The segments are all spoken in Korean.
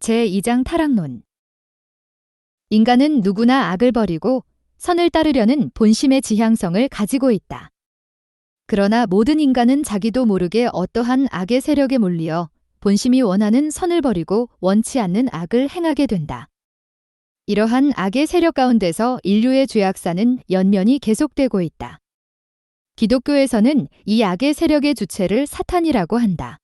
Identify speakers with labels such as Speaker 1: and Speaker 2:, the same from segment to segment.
Speaker 1: 제2장 타락론. 인간은 누구나 악을 버리고 선을 따르려는 본심의 지향성을 가지고 있다. 그러나 모든 인간은 자기도 모르게 어떠한 악의 세력에 몰리어 본심이 원하는 선을 버리고 원치 않는 악을 행하게 된다. 이러한 악의 세력 가운데서 인류의 죄악사는 연면이 계속되고 있다. 기독교에서는 이 악의 세력의 주체를 사탄이라고 한다.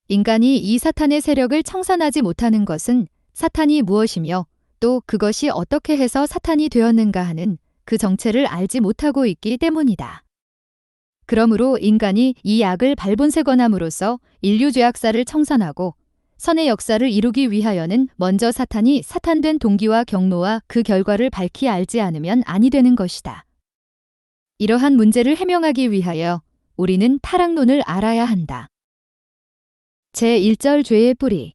Speaker 1: 인간이 이 사탄의 세력을 청산하지 못하는 것은 사탄이 무엇이며 또 그것이 어떻게 해서 사탄이 되었는가 하는 그 정체를 알지 못하고 있기 때문이다. 그러므로 인간이 이 악을 발본색원함으로써 인류 죄악사를 청산하고 선의 역사를 이루기 위하여는 먼저 사탄이 사탄된 동기와 경로와 그 결과를 밝히 알지 않으면 아니 되는 것이다. 이러한 문제를 해명하기 위하여 우리는 타락론을 알아야 한다. 제1절 죄의 뿌리.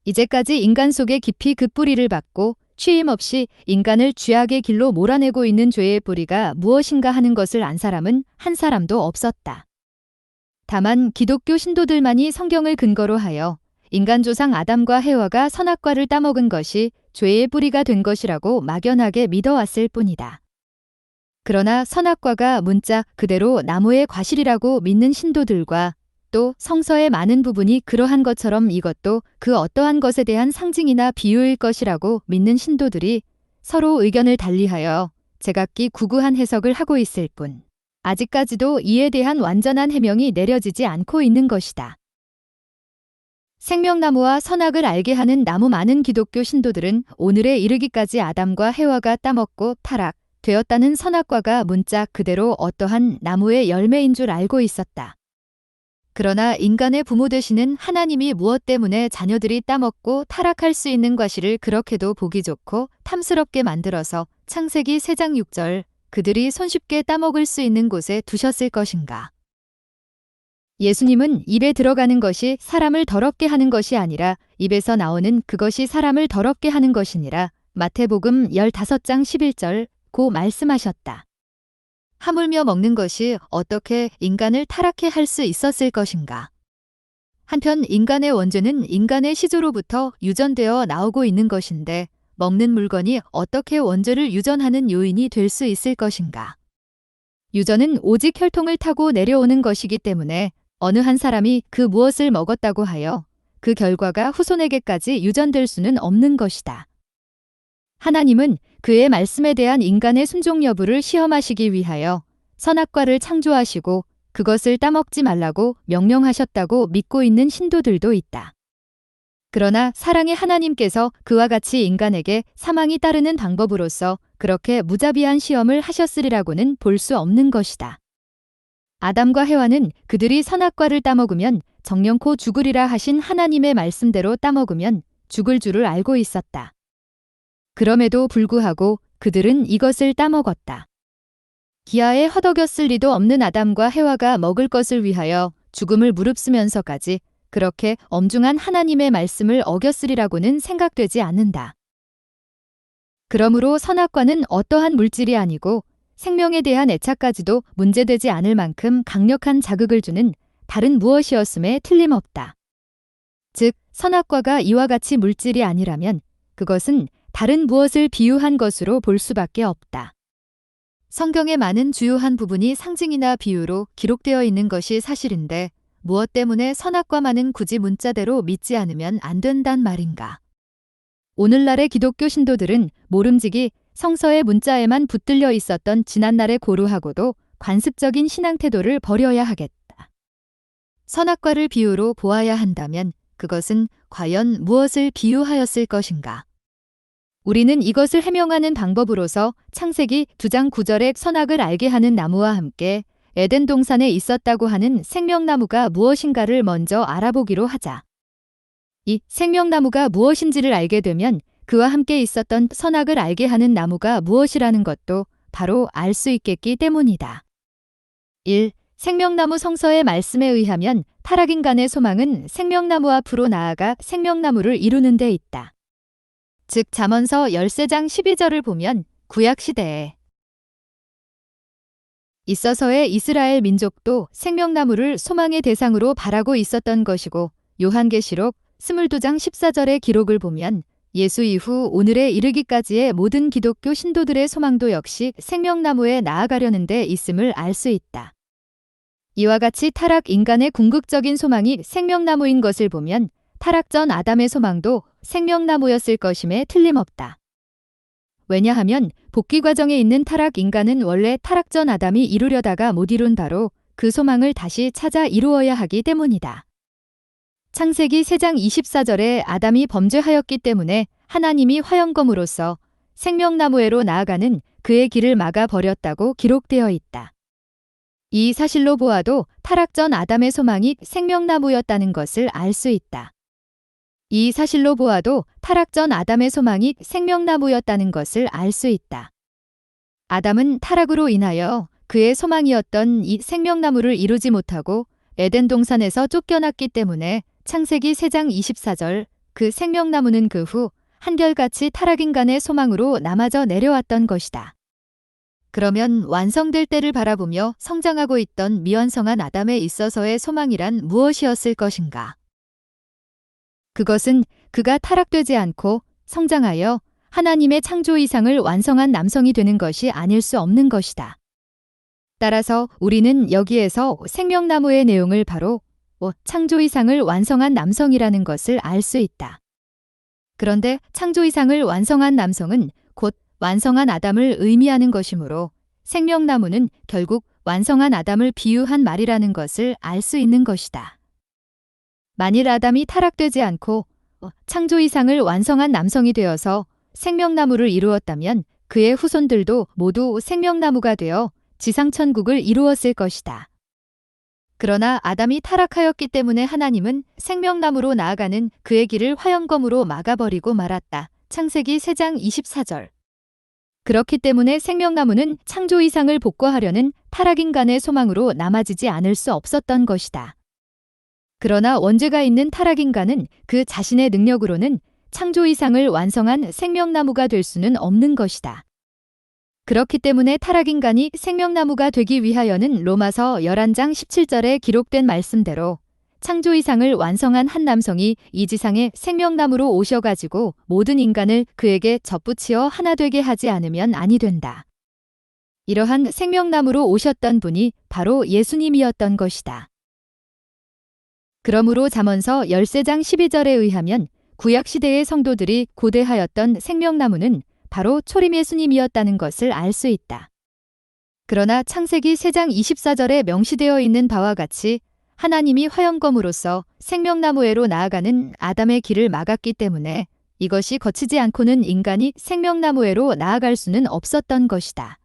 Speaker 1: 이제까지 인간 속에 깊이 그 뿌리를 박고 취임 없이 인간을 죄악의 길로 몰아내고 있는 죄의 뿌리가 무엇인가 하는 것을 안 사람은 한 사람도 없었다. 다만 기독교 신도들만이 성경을 근거로 하여 인간 조상 아담과 해와가 선악과를 따먹은 것이 죄의 뿌리가 된 것이라고 막연하게 믿어왔을 뿐이다. 그러나 선악과가 문자 그대로 나무의 과실이라고 믿는 신도들과 또 성서의 많은 부분이 그러한 것처럼 이것도 그 어떠한 것에 대한 상징이나 비유일 것이라고 믿는 신도들이 서로 의견을 달리하여 제각기 구구한 해석을 하고 있을 뿐 아직까지도 이에 대한 완전한 해명이 내려지지 않고 있는 것이다. 생명나무와 선악을 알게 하는 나무 많은 기독교 신도들은 오늘에 이르기까지 아담과 해와가 따먹고 타락되었다는 선악과가 문자 그대로 어떠한 나무의 열매인 줄 알고 있었다. 그러나 인간의 부모 되시는 하나님이 무엇 때문에 자녀들이 따먹고 타락할 수 있는 과실을 그렇게도 보기 좋고 탐스럽게 만들어서 창세기 3장 6절 그들이 손쉽게 따먹을 수 있는 곳에 두셨을 것인가. 예수님은 입에 들어가는 것이 사람을 더럽게 하는 것이 아니라 입에서 나오는 그것이 사람을 더럽게 하는 것이니라. 마태복음 15장 11절 고 말씀하셨다. 하물며 먹는 것이 어떻게 인간을 타락해 할 수 있었을 것인가. 한편 인간의 원죄는 인간의 시조로부터 유전되어 나오고 있는 것인데 먹는 물건이 어떻게 원죄를 유전하는 요인이 될 수 있을 것인가. 유전은 오직 혈통을 타고 내려오는 것이기 때문에 어느 한 사람이 그 무엇을 먹었다고 하여 그 결과가 후손에게까지 유전될 수는 없는 것이다. 하나님은 그의 말씀에 대한 인간의 순종 여부를 시험하시기 위하여 선악과를 창조하시고 그것을 따먹지 말라고 명령하셨다고 믿고 있는 신도들도 있다. 그러나 사랑의 하나님께서 그와 같이 인간에게 사망이 따르는 방법으로서 그렇게 무자비한 시험을 하셨으리라고는 볼 수 없는 것이다. 아담과 해와는 그들이 선악과를 따먹으면 정령코 죽으리라 하신 하나님의 말씀대로 따먹으면 죽을 줄을 알고 있었다. 그럼에도 불구하고 그들은 이것을 따먹었다. 기아에 허덕였을 리도 없는 아담과 해와가 먹을 것을 위하여 죽음을 무릅쓰면서까지 그렇게 엄중한 하나님의 말씀을 어겼으리라고는 생각되지 않는다. 그러므로 선악과는 어떠한 물질이 아니고 생명에 대한 애착까지도 문제되지 않을 만큼 강력한 자극을 주는 다른 무엇이었음에 틀림없다. 즉, 선악과가 이와 같이 물질이 아니라면 그것은 다른 무엇을 비유한 것으로 볼 수밖에 없다. 성경의 많은 주요한 부분이 상징이나 비유로 기록되어 있는 것이 사실인데 무엇 때문에 선악과만은 굳이 문자대로 믿지 않으면 안 된단 말인가. 오늘날의 기독교 신도들은 모름지기 성서의 문자에만 붙들려 있었던 지난날의 고루하고도 관습적인 신앙 태도를 버려야 하겠다. 선악과를 비유로 보아야 한다면 그것은 과연 무엇을 비유하였을 것인가. 우리는 이것을 해명하는 방법으로서 창세기 2장 9절의 선악을 알게 하는 나무와 함께 에덴 동산에 있었다고 하는 생명나무가 무엇인가를 먼저 알아보기로 하자. 이 생명나무가 무엇인지를 알게 되면 그와 함께 있었던 선악을 알게 하는 나무가 무엇이라는 것도 바로 알 수 있겠기 때문이다. 1. 생명나무 성서의 말씀에 의하면 타락인간의 소망은 생명나무 앞으로 나아가 생명나무를 이루는 데 있다. 즉 잠언서 13장 12절을 보면 구약시대에 있어서의 이스라엘 민족도 생명나무를 소망의 대상으로 바라고 있었던 것이고 요한계시록 22장 14절의 기록을 보면 예수 이후 오늘에 이르기까지의 모든 기독교 신도들의 소망도 역시 생명나무에 나아가려는 데 있음을 알 수 있다. 이와 같이 타락 인간의 궁극적인 소망이 생명나무인 것을 보면 타락 전 아담의 소망도 생명나무였을 것임에 틀림없다. 왜냐하면 복귀 과정에 있는 타락 인간은 원래 타락 전 아담이 이루려다가 못 이룬 바로 그 소망을 다시 찾아 이루어야 하기 때문이다. 창세기 3장 24절에 아담이 범죄하였기 때문에 하나님이 화영검으로서 생명나무에로 나아가는 그의 길을 막아버렸다고 기록되어 있다. 이 사실로 보아도 타락 전 아담의 소망이 생명나무였다는 것을 알 수 있다. 이 사실로 보아도 타락 전 아담의 소망이 생명나무였다는 것을 알 수 있다. 아담은 타락으로 인하여 그의 소망이었던 이 생명나무를 이루지 못하고 에덴 동산에서 쫓겨났기 때문에 창세기 3장 24절 그 생명나무는 그 후 한결같이 타락인간의 소망으로 남아져 내려왔던 것이다. 그러면 완성될 때를 바라보며 성장하고 있던 미완성한 아담에 있어서의 소망이란 무엇이었을 것인가? 그것은 그가 타락되지 않고 성장하여 하나님의 창조 이상을 완성한 남성이 되는 것이 아닐 수 없는 것이다. 따라서 우리는 여기에서 생명나무의 내용을 바로 창조 이상을 완성한 남성이라는 것을 알 수 있다. 그런데 창조 이상을 완성한 남성은 곧 완성한 아담을 의미하는 것이므로 생명나무는 결국 완성한 아담을 비유한 말이라는 것을 알 수 있는 것이다. 만일 아담이 타락되지 않고 창조 이상을 완성한 남성이 되어서 생명나무를 이루었다면 그의 후손들도 모두 생명나무가 되어 지상천국을 이루었을 것이다. 그러나 아담이 타락하였기 때문에 하나님은 생명나무로 나아가는 그의 길을 화영검으로 막아버리고 말았다. 창세기 3장 24절. 그렇기 때문에 생명나무는 창조 이상을 복구하려는 타락인간의 소망으로 남아지지 않을 수 없었던 것이다. 그러나 원죄가 있는 타락인간은 그 자신의 능력으로는 창조 이상을 완성한 생명나무가 될 수는 없는 것이다. 그렇기 때문에 타락인간이 생명나무가 되기 위하여는 로마서 11장 17절에 기록된 말씀대로 창조 이상을 완성한 한 남성이 이 지상에 생명나무로 오셔가지고 모든 인간을 그에게 접붙이어 하나 되게 하지 않으면 아니 된다. 이러한 생명나무로 오셨던 분이 바로 예수님이었던 것이다. 그러므로 잠언서 13장 12절에 의하면 구약시대의 성도들이 고대하였던 생명나무는 바로 초림 예수님이었다는 것을 알 수 있다. 그러나 창세기 3장 24절에 명시되어 있는 바와 같이 하나님이 화영검으로서 생명나무에로 나아가는 아담의 길을 막았기 때문에 이것이 거치지 않고는 인간이 생명나무에로 나아갈 수는 없었던 것이다.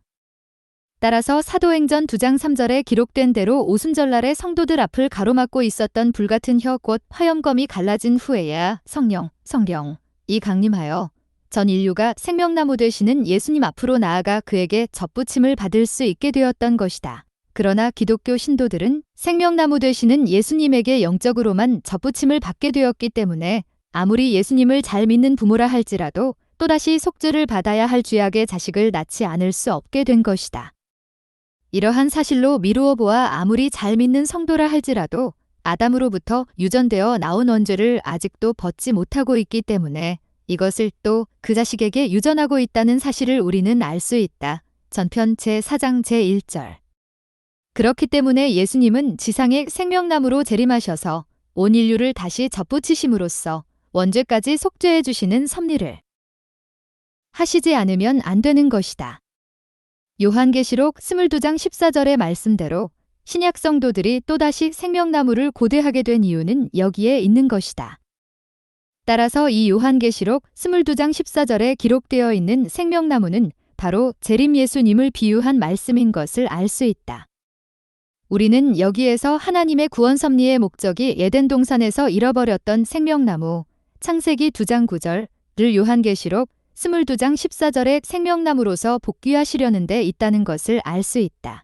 Speaker 1: 따라서 사도행전 2장 3절에 기록된 대로 오순절날에 성도들 앞을 가로막고 있었던 불같은 혀 곧 화영검이 갈라진 후에야 성령이 강림하여 전 인류가 생명나무 되시는 예수님 앞으로 나아가 그에게 접붙임을 받을 수 있게 되었던 것이다. 그러나 기독교 신도들은 생명나무 되시는 예수님에게 영적으로만 접붙임을 받게 되었기 때문에 아무리 예수님을 잘 믿는 부모라 할지라도 또다시 속죄를 받아야 할 죄악의 자식을 낳지 않을 수 없게 된 것이다. 이러한 사실로 미루어 보아 아무리 잘 믿는 성도라 할지라도 아담으로부터 유전되어 나온 원죄를 아직도 벗지 못하고 있기 때문에 이것을 또 그 자식에게 유전하고 있다는 사실을 우리는 알 수 있다. 전편 제4장 제1절. 그렇기 때문에 예수님은 지상의 생명나무로 재림하셔서 온 인류를 다시 접붙이심으로써 원죄까지 속죄해 주시는 섭리를 하시지 않으면 안 되는 것이다. 요한계시록 22장 14절의 말씀대로 신약 성도들이 또다시 생명나무를 고대하게 된 이유는 여기에 있는 것이다. 따라서 이 요한계시록 22장 14절에 기록되어 있는 생명나무는 바로 재림 예수님을 비유한 말씀인 것을 알 수 있다. 우리는 여기에서 하나님의 구원 섭리의 목적이 에덴 동산에서 잃어버렸던 생명나무, 창세기 2장 9절을 요한계시록 22장 14절의 생명나무로서 복귀하시려는 데 있다는 것을 알 수 있다.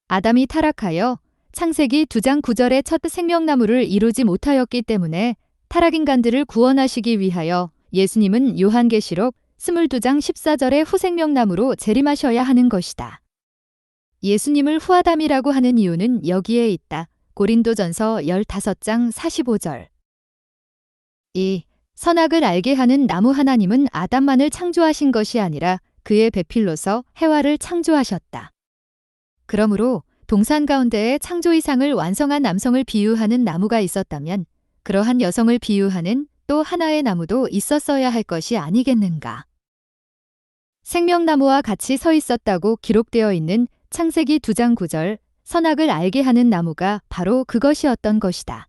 Speaker 1: 아담이 타락하여 창세기 2장 9절의 첫 생명나무를 이루지 못하였기 때문에 타락인간들을 구원하시기 위하여 예수님은 요한계시록 22장 14절의 후생명나무로 재림하셔야 하는 것이다. 예수님을 후아담이라고 하는 이유는 여기에 있다. 고린도전서 15장 45절. 2. 선악을 알게 하는 나무. 하나님은 아담만을 창조하신 것이 아니라 그의 배필로서 해와를 창조하셨다. 그러므로 동산 가운데에 창조 이상을 완성한 남성을 비유하는 나무가 있었다면 그러한 여성을 비유하는 또 하나의 나무도 있었어야 할 것이 아니겠는가. 생명나무와 같이 서 있었다고 기록되어 있는 창세기 2장 9절, 선악을 알게 하는 나무가 바로 그것이었던 것이다.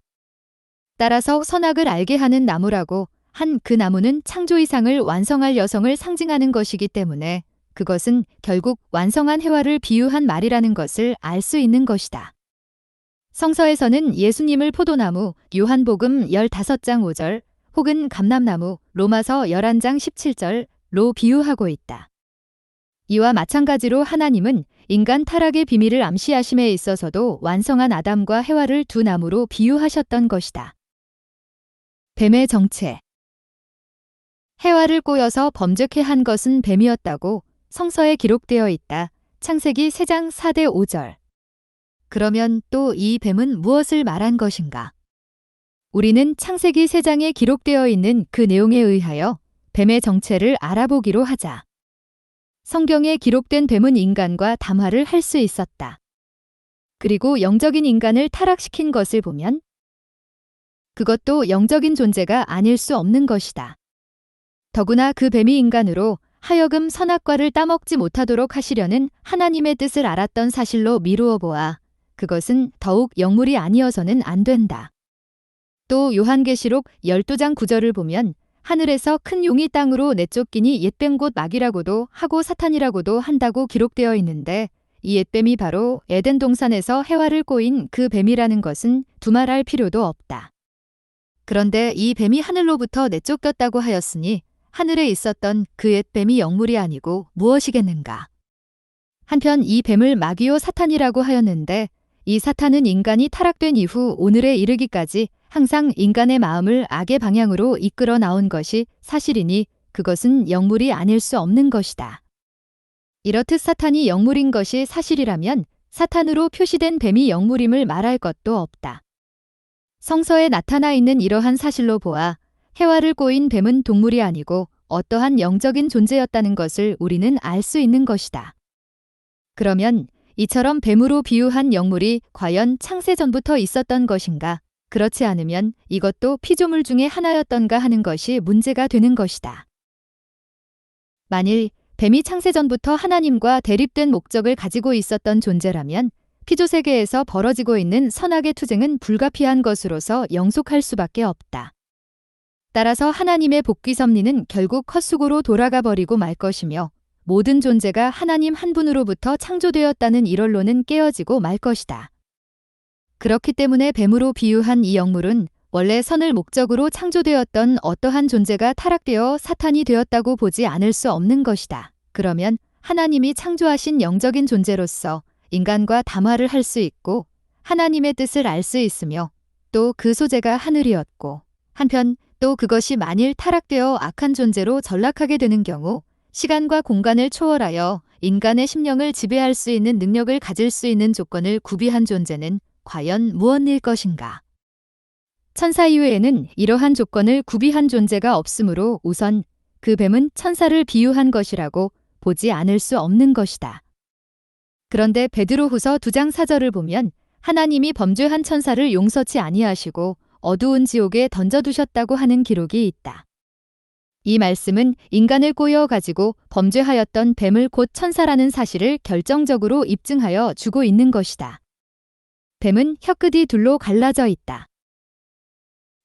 Speaker 1: 따라서 선악을 알게 하는 나무라고 한 그 나무는 창조 이상을 완성할 여성을 상징하는 것이기 때문에 그것은 결국 완성한 해와를 비유한 말이라는 것을 알 수 있는 것이다. 성서에서는 예수님을 포도나무, 요한복음 15장 5절, 혹은 감람나무, 로마서 11장 17절로 비유하고 있다. 이와 마찬가지로 하나님은 인간 타락의 비밀을 암시하심에 있어서도 완성한 아담과 해와를 두 나무로 비유하셨던 것이다. 뱀의 정체. 해와를 꼬여서 범죄케 한 것은 뱀이었다고 성서에 기록되어 있다. 창세기 3장 4대 5절. 그러면 또 이 뱀은 무엇을 말한 것인가? 우리는 창세기 3장에 기록되어 있는 그 내용에 의하여 뱀의 정체를 알아보기로 하자. 성경에 기록된 뱀은 인간과 담화를 할 수 있었다. 그리고 영적인 인간을 타락시킨 것을 보면 그것도 영적인 존재가 아닐 수 없는 것이다. 더구나 그 뱀이 인간으로 하여금 선악과를 따먹지 못하도록 하시려는 하나님의 뜻을 알았던 사실로 미루어 보아 그것은 더욱 영물이 아니어서는 안 된다. 또 요한계시록 12장 9절을 보면 하늘에서 큰 용이 땅으로 내쫓기니 옛뱀 곧 마귀라고도 하고 사탄이라고도 한다고 기록되어 있는데 이 옛뱀이 바로 에덴 동산에서 해와를 꼬인 그 뱀이라는 것은 두말할 필요도 없다. 그런데 이 뱀이 하늘로부터 내쫓겼다고 하였으니 하늘에 있었던 그 옛뱀이 영물이 아니고 무엇이겠는가. 한편 이 뱀을 마귀요 사탄이라고 하였는데 이 사탄은 인간이 타락된 이후 오늘에 이르기까지 항상 인간의 마음을 악의 방향으로 이끌어 나온 것이 사실이니 그것은 영물이 아닐 수 없는 것이다. 이렇듯 사탄이 영물인 것이 사실이라면 사탄으로 표시된 뱀이 영물임을 말할 것도 없다. 성서에 나타나 있는 이러한 사실로 보아 해와를 꼬인 뱀은 동물이 아니고 어떠한 영적인 존재였다는 것을 우리는 알 수 있는 것이다. 그러면 이처럼 뱀으로 비유한 영물이 과연 창세 전부터 있었던 것인가? 그렇지 않으면 이것도 피조물 중에 하나였던가 하는 것이 문제가 되는 것이다. 만일 뱀이 창세 전부터 하나님과 대립된 목적을 가지고 있었던 존재라면 피조세계에서 벌어지고 있는 선악의 투쟁은 불가피한 것으로서 영속할 수밖에 없다. 따라서 하나님의 복귀 섭리는 결국 헛수고로 돌아가 버리고 말 것이며 모든 존재가 하나님 한 분으로부터 창조되었다는 이론론은 깨어지고 말 것이다. 그렇기 때문에 뱀으로 비유한 이 영물은 원래 선을 목적으로 창조되었던 어떠한 존재가 타락되어 사탄이 되었다고 보지 않을 수 없는 것이다. 그러면 하나님이 창조하신 영적인 존재로서 인간과 담화를 할 수 있고 하나님의 뜻을 알 수 있으며 또 그 소재가 하늘이었고 한편 또 그것이 만일 타락되어 악한 존재로 전락하게 되는 경우 시간과 공간을 초월하여 인간의 심령을 지배할 수 있는 능력을 가질 수 있는 조건을 구비한 존재는 과연 무엇일 것인가? 천사 이외에는 이러한 조건을 구비한 존재가 없으므로 우선 그 뱀은 천사를 비유한 것이라고 보지 않을 수 없는 것이다. 그런데 베드로후서 2장 4절을 보면 하나님이 범죄한 천사를 용서치 아니하시고 어두운 지옥에 던져두셨다고 하는 기록이 있다. 이 말씀은 인간을 꼬여가지고 범죄하였던 뱀을 곧 천사라는 사실을 결정적으로 입증하여 주고 있는 것이다. 뱀은 혀끝이 둘로 갈라져 있다.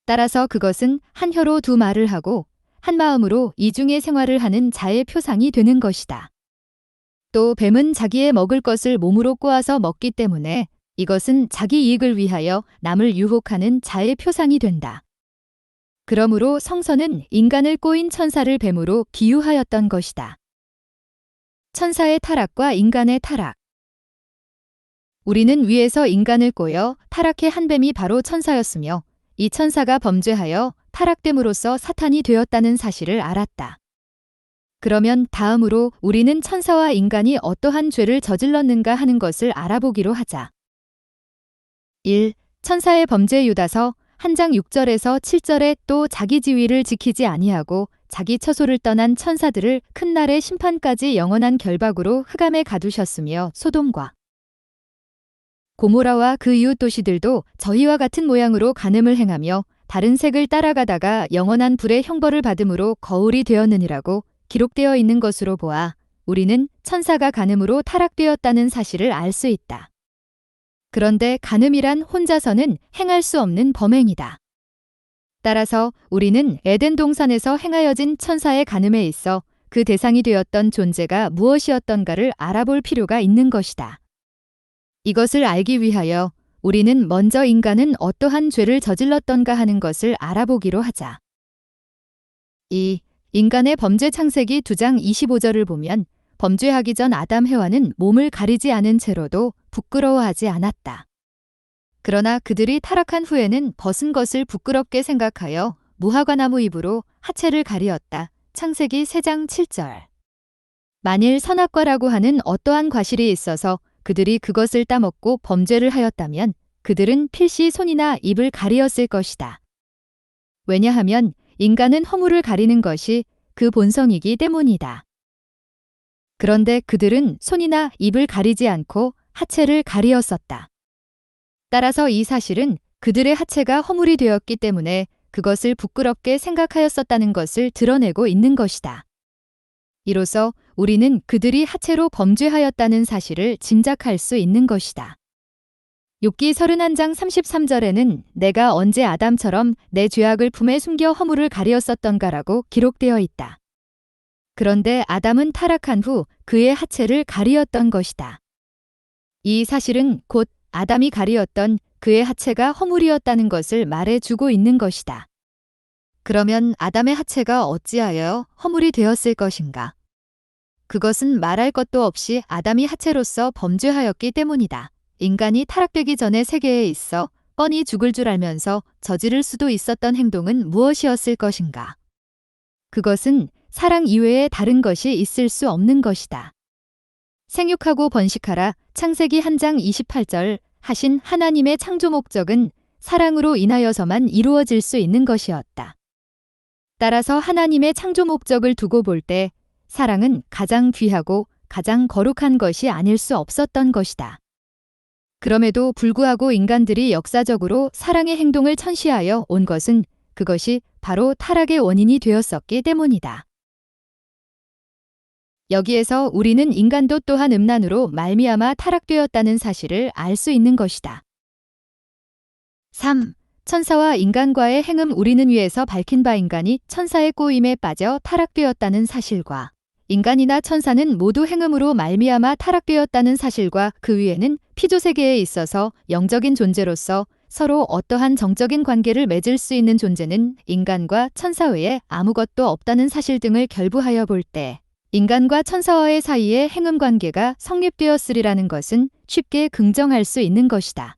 Speaker 1: 따라서 그것은 한 혀로 두 말을 하고 한 마음으로 이중의 생활을 하는 자의 표상이 되는 것이다. 또 뱀은 자기의 먹을 것을 몸으로 꼬아서 먹기 때문에 이것은 자기 이익을 위하여 남을 유혹하는 자의 표상이 된다. 그러므로 성서는 인간을 꼬인 천사를 뱀으로 비유하였던 것이다. 천사의 타락과 인간의 타락. 우리는 위에서 인간을 꼬여 타락해 한 뱀이 바로 천사였으며 이 천사가 범죄하여 타락됨으로써 사탄이 되었다는 사실을 알았다. 그러면 다음으로 우리는 천사와 인간이 어떠한 죄를 저질렀는가 하는 것을 알아보기로 하자. 1. 천사의 범죄. 유다서 한 장 6절에서 7절에 또 자기 지위를 지키지 아니하고 자기 처소를 떠난 천사들을 큰 날의 심판까지 영원한 결박으로 흑암에 가두셨으며 소돔과 고모라와 그 이웃 도시들도 저희와 같은 모양으로 간음을 행하며 다른 색을 따라가다가 영원한 불의 형벌을 받음으로 거울이 되었느니라고 기록되어 있는 것으로 보아 우리는 천사가 간음으로 타락되었다는 사실을 알 수 있다. 그런데 간음이란 혼자서는 행할 수 없는 범행이다. 따라서 우리는 에덴 동산에서 행하여진 천사의 간음에 있어 그 대상이 되었던 존재가 무엇이었던가를 알아볼 필요가 있는 것이다. 이것을 알기 위하여 우리는 먼저 인간은 어떠한 죄를 저질렀던가 하는 것을 알아보기로 하자. 이 인간의 범죄 창세기 2장 25절을 보면 범죄하기 전 아담 해와는 몸을 가리지 않은 채로도 부끄러워하지 않았다. 그러나 그들이 타락한 후에는 벗은 것을 부끄럽게 생각하여 무화과나무 잎으로 하체를 가리었다. 창세기 3장 7절. 만일 선악과라고 하는 어떠한 과실이 있어서 그들이 그것을 따먹고 범죄를 하였다면 그들은 필시 손이나 입을 가리었을 것이다. 왜냐하면 인간은 허물을 가리는 것이 그 본성이기 때문이다. 그런데 그들은 손이나 입을 가리지 않고 하체를 가리었었다. 따라서 이 사실은 그들의 하체가 허물이 되었기 때문에 그것을 부끄럽게 생각하였었다는 것을 드러내고 있는 것이다. 이로써 우리는 그들이 하체로 범죄하였다는 사실을 짐작할 수 있는 것이다. 욥기 31장 33절에는 내가 언제 아담처럼 내 죄악을 품에 숨겨 허물을 가리었었던가라고 기록되어 있다. 그런데 아담은 타락한 후 그의 하체를 가리었던 것이다. 이 사실은 곧 아담이 가리었던 그의 하체가 허물이었다는 것을 말해주고 있는 것이다. 그러면 아담의 하체가 어찌하여 허물이 되었을 것인가? 그것은 말할 것도 없이 아담이 하체로서 범죄하였기 때문이다. 인간이 타락되기 전에 세계에 있어 뻔히 죽을 줄 알면서 저지를 수도 있었던 행동은 무엇이었을 것인가? 그것은 사랑 이외에 다른 것이 있을 수 없는 것이다. 생육하고 번식하라 창세기 1장 28절 하신 하나님의 창조 목적은 사랑으로 인하여서만 이루어질 수 있는 것이었다. 따라서 하나님의 창조 목적을 두고 볼 때 사랑은 가장 귀하고 가장 거룩한 것이 아닐 수 없었던 것이다. 그럼에도 불구하고 인간들이 역사적으로 사랑의 행동을 천시하여 온 것은 그것이 바로 타락의 원인이 되었었기 때문이다. 여기에서 우리는 인간도 또한 음란으로 말미암아 타락되었다는 사실을 알 수 있는 것이다. 3. 천사와 인간과의 행음 우리는 위에서 밝힌 바 인간이 천사의 꼬임에 빠져 타락되었다는 사실과 인간이나 천사는 모두 행음으로 말미암아 타락되었다는 사실과 그 위에는 피조세계에 있어서 영적인 존재로서 서로 어떠한 정적인 관계를 맺을 수 있는 존재는 인간과 천사 외에 아무것도 없다는 사실 등을 결부하여 볼 때 인간과 천사와의 사이에 행음 관계가 성립되었으리라는 것은 쉽게 긍정할 수 있는 것이다.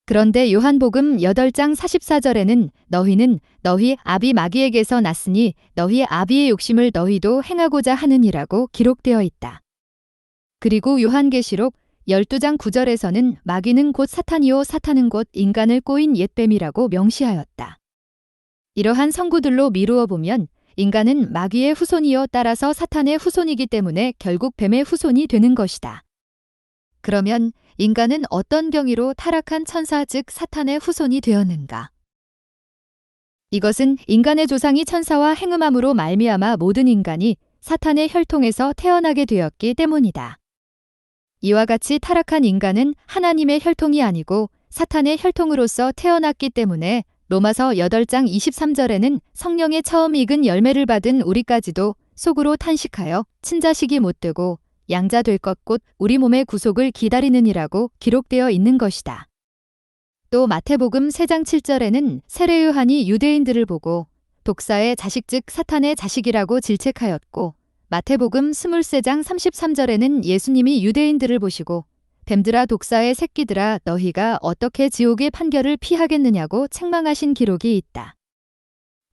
Speaker 1: 그런데 요한복음 8장 44절에는 너희는 너희 아비 마귀에게서 났으니 너희 아비의 욕심을 너희도 행하고자 하느니라고 기록되어 있다. 그리고 요한계시록 12장 9절에서는 마귀는 곧 사탄이요 사탄은 곧 인간을 꼬인 옛뱀이라고 명시하였다. 이러한 성구들로 미루어 보면 인간은 마귀의 후손이요 따라서 사탄의 후손이기 때문에 결국 뱀의 후손이 되는 것이다. 그러면 인간은 어떤 경위로 타락한 천사 즉 사탄의 후손이 되었는가? 이것은 인간의 조상이 천사와 행음함으로 말미암아 모든 인간이 사탄의 혈통에서 태어나게 되었기 때문이다. 이와 같이 타락한 인간은 하나님의 혈통이 아니고 사탄의 혈통으로서 태어났기 때문에 로마서 8장 23절에는 성령의 처음 익은 열매를 받은 우리까지도 속으로 탄식하여 친자식이 못되고 양자 될 것 곧 우리 몸의 구속을 기다리느니라고 기록되어 있는 것이다. 또 마태복음 3장 7절에는 세례 요한이 유대인들을 보고 독사의 자식 즉 사탄의 자식이라고 질책하였고 마태복음 23장 33절에는 예수님이 유대인들을 보시고 뱀들아 독사의 새끼들아 너희가 어떻게 지옥의 판결을 피하겠느냐고 책망하신 기록이 있다.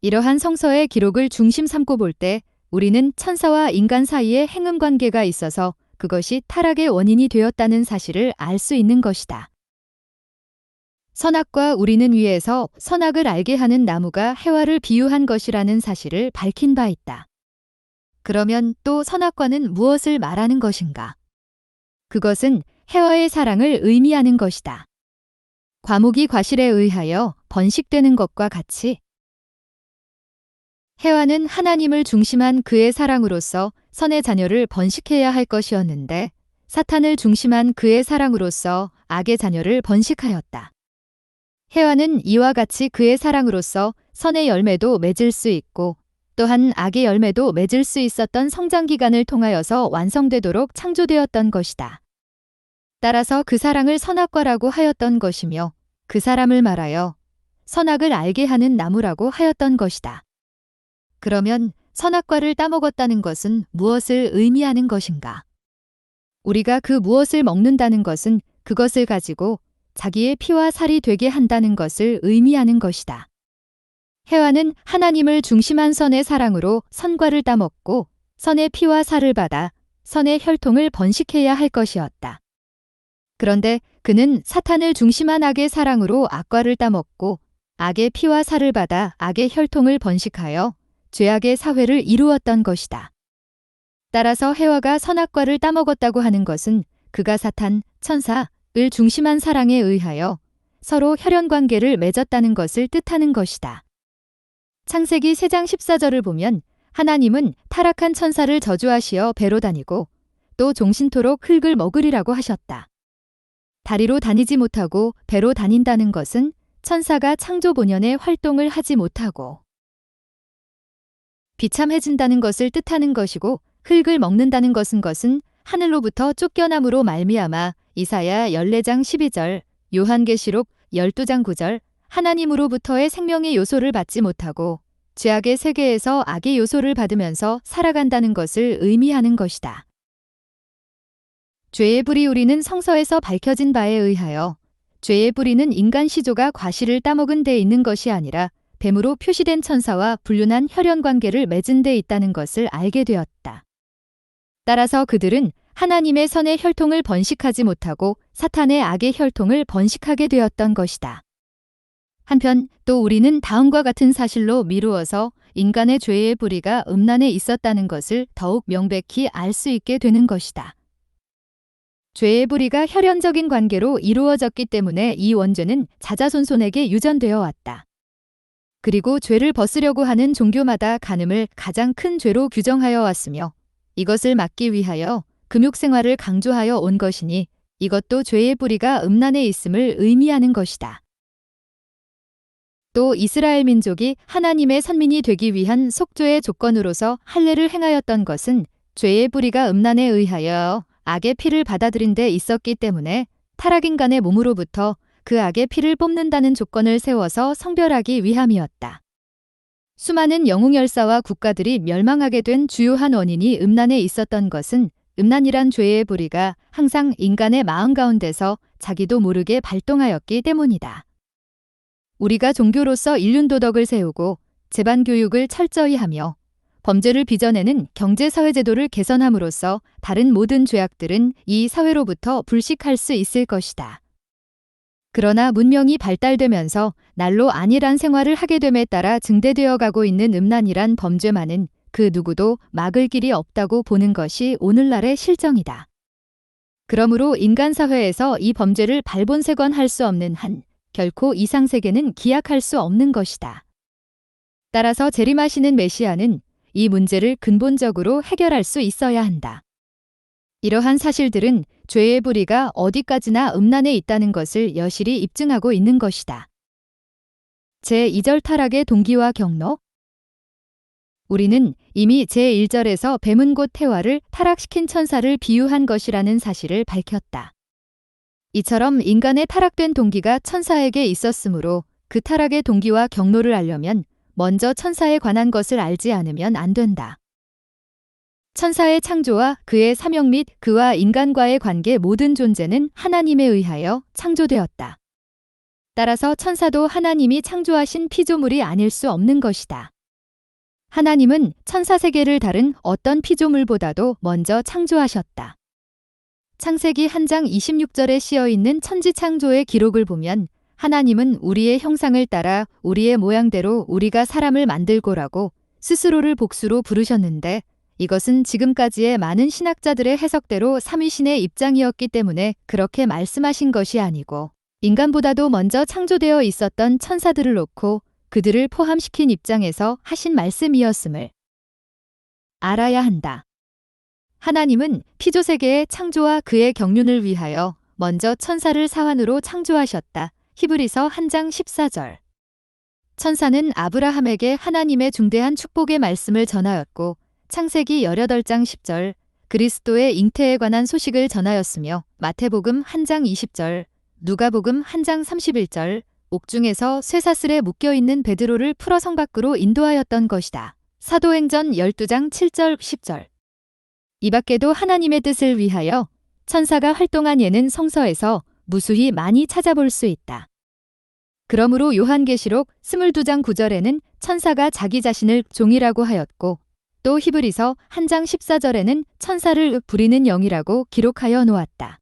Speaker 1: 이러한 성서의 기록을 중심 삼고 볼 때 우리는 천사와 인간 사이에 행음 관계가 있어서 그것이 타락의 원인이 되었다는 사실을 알 수 있는 것이다. 선악과 우리는 위에서 선악을 알게 하는 나무가 해와를 비유한 것이라는 사실을 밝힌 바 있다. 그러면 또 선악과는 무엇을 말하는 것인가? 그것은 해와의 사랑을 의미하는 것이다. 과목이 과실에 의하여 번식되는 것과 같이 해와는 하나님을 중심한 그의 사랑으로서 선의 자녀를 번식해야 할 것이었는데 사탄을 중심한 그의 사랑으로서 악의 자녀를 번식하였다. 해와는 이와 같이 그의 사랑으로서 선의 열매도 맺을 수 있고 또한 악의 열매도 맺을 수 있었던 성장 기간을 통하여서 완성되도록 창조되었던 것이다. 따라서 그 사랑을 선악과라고 하였던 것이며 그 사람을 말하여 선악을 알게 하는 나무라고 하였던 것이다. 그러면 선악과를 따먹었다는 것은 무엇을 의미하는 것인가? 우리가 그 무엇을 먹는다는 것은 그것을 가지고 자기의 피와 살이 되게 한다는 것을 의미하는 것이다. 해와는 하나님을 중심한 선의 사랑으로 선과를 따먹고 선의 피와 살을 받아 선의 혈통을 번식해야 할 것이었다. 그런데 그는 사탄을 중심한 악의 사랑으로 악과를 따먹고 악의 피와 살을 받아 악의 혈통을 번식하여 죄악의 사회를 이루었던 것이다. 따라서 해와가 선악과를 따먹었다고 하는 것은 그가 사탄, 천사를 중심한 사랑에 의하여 서로 혈연관계를 맺었다는 것을 뜻하는 것이다. 창세기 3장 14절을 보면 하나님은 타락한 천사를 저주하시어 배로 다니고 또 종신토록 흙을 먹으리라고 하셨다. 다리로 다니지 못하고 배로 다닌다는 것은 천사가 창조 본연의 활동을 하지 못하고 비참해진다는 것을 뜻하는 것이고 흙을 먹는다는 것은 하늘로부터 쫓겨남으로 말미암아 이사야 14장 12절, 요한계시록 12장 9절 하나님으로부터의 생명의 요소를 받지 못하고 죄악의 세계에서 악의 요소를 받으면서 살아간다는 것을 의미하는 것이다. 죄의 뿌리 우리는 성서에서 밝혀진 바에 의하여 죄의 뿌리는 인간 시조가 과실을 따먹은 데 있는 것이 아니라 뱀으로 표시된 천사와 불륜한 혈연관계를 맺은 데 있다는 것을 알게 되었다. 따라서 그들은 하나님의 선의 혈통을 번식하지 못하고 사탄의 악의 혈통을 번식하게 되었던 것이다. 한편 또 우리는 다음과 같은 사실로 미루어서 인간의 죄의 뿌리가 음란에 있었다는 것을 더욱 명백히 알 수 있게 되는 것이다. 죄의 뿌리가 혈연적인 관계로 이루어졌기 때문에 이 원죄는 자자손손에게 유전되어 왔다. 그리고 죄를 벗으려고 하는 종교마다 간음을 가장 큰 죄로 규정하여 왔으며 이것을 막기 위하여 금욕생활을 강조하여 온 것이니 이것도 죄의 뿌리가 음란에 있음을 의미하는 것이다. 또 이스라엘 민족이 하나님의 선민이 되기 위한 속죄의 조건으로서 할례를 행하였던 것은 죄의 뿌리가 음란에 의하여 악의 피를 받아들인 데 있었기 때문에 타락인간의 몸으로부터 그 악의 피를 뽑는다는 조건을 세워서 성별하기 위함이었다. 수많은 영웅열사와 국가들이 멸망하게 된 주요한 원인이 음란에 있었던 것은 음란이란 죄의 뿌리가 항상 인간의 마음 가운데서 자기도 모르게 발동하였기 때문이다. 우리가 종교로서 인륜도덕을 세우고 재반교육을 철저히 하며 범죄를 빚어내는 경제사회제도를 개선함으로써 다른 모든 죄악들은 이 사회로부터 불식할 수 있을 것이다. 그러나 문명이 발달되면서 날로 안일한 생활을 하게 됨에 따라 증대되어 가고 있는 음란이란 범죄만은 그 누구도 막을 길이 없다고 보는 것이 오늘날의 실정이다. 그러므로 인간사회에서 이 범죄를 발본색원할 수 없는 한 결코 이상세계는 기약할 수 없는 것이다. 따라서 재림하시는 메시아는 이 문제를 근본적으로 해결할 수 있어야 한다. 이러한 사실들은 죄의 뿌리가 어디까지나 음란에 있다는 것을 여실히 입증하고 있는 것이다. 제2절 타락의 동기와 경로. 우리는 이미 제1절에서 뱀은 곧 해와를 타락시킨 천사를 비유한 것이라는 사실을 밝혔다. 이처럼 인간의 타락된 동기가 천사에게 있었으므로 그 타락의 동기와 경로를 알려면 먼저 천사에 관한 것을 알지 않으면 안 된다. 천사의 창조와 그의 사명 및 그와 인간과의 관계 모든 존재는 하나님에 의하여 창조되었다. 따라서 천사도 하나님이 창조하신 피조물이 아닐 수 없는 것이다. 하나님은 천사 세계를 다른 어떤 피조물보다도 먼저 창조하셨다. 창세기 1장 26절에 씌어 있는 천지 창조의 기록을 보면 하나님은 우리의 형상을 따라 우리의 모양대로 우리가 사람을 만들고라고 스스로를 복수로 부르셨는데 이것은 지금까지의 많은 신학자들의 해석대로 삼위신의 입장이었기 때문에 그렇게 말씀하신 것이 아니고 인간보다도 먼저 창조되어 있었던 천사들을 놓고 그들을 포함시킨 입장에서 하신 말씀이었음을 알아야 한다. 하나님은 피조세계의 창조와 그의 경륜을 위하여 먼저 천사를 사환으로 창조하셨다. 히브리서 1장 14절. 천사는 아브라함에게 하나님의 중대한 축복의 말씀을 전하였고 창세기 18장 10절 그리스도의 잉태에 관한 소식을 전하였으며 마태복음 1장 20절, 누가복음 1장 31절 옥중에서 쇠사슬에 묶여있는 베드로를 풀어 성 밖으로 인도하였던 것이다. 사도행전 12장 7절 10절. 이 밖에도 하나님의 뜻을 위하여 천사가 활동한 예는 성서에서 무수히 많이 찾아볼 수 있다. 그러므로 요한계시록 22장 9절에는 천사가 자기 자신을 종이라고 하였고 또 히브리서 1장 14절에는 천사를 부리는 영이라고 기록하여 놓았다.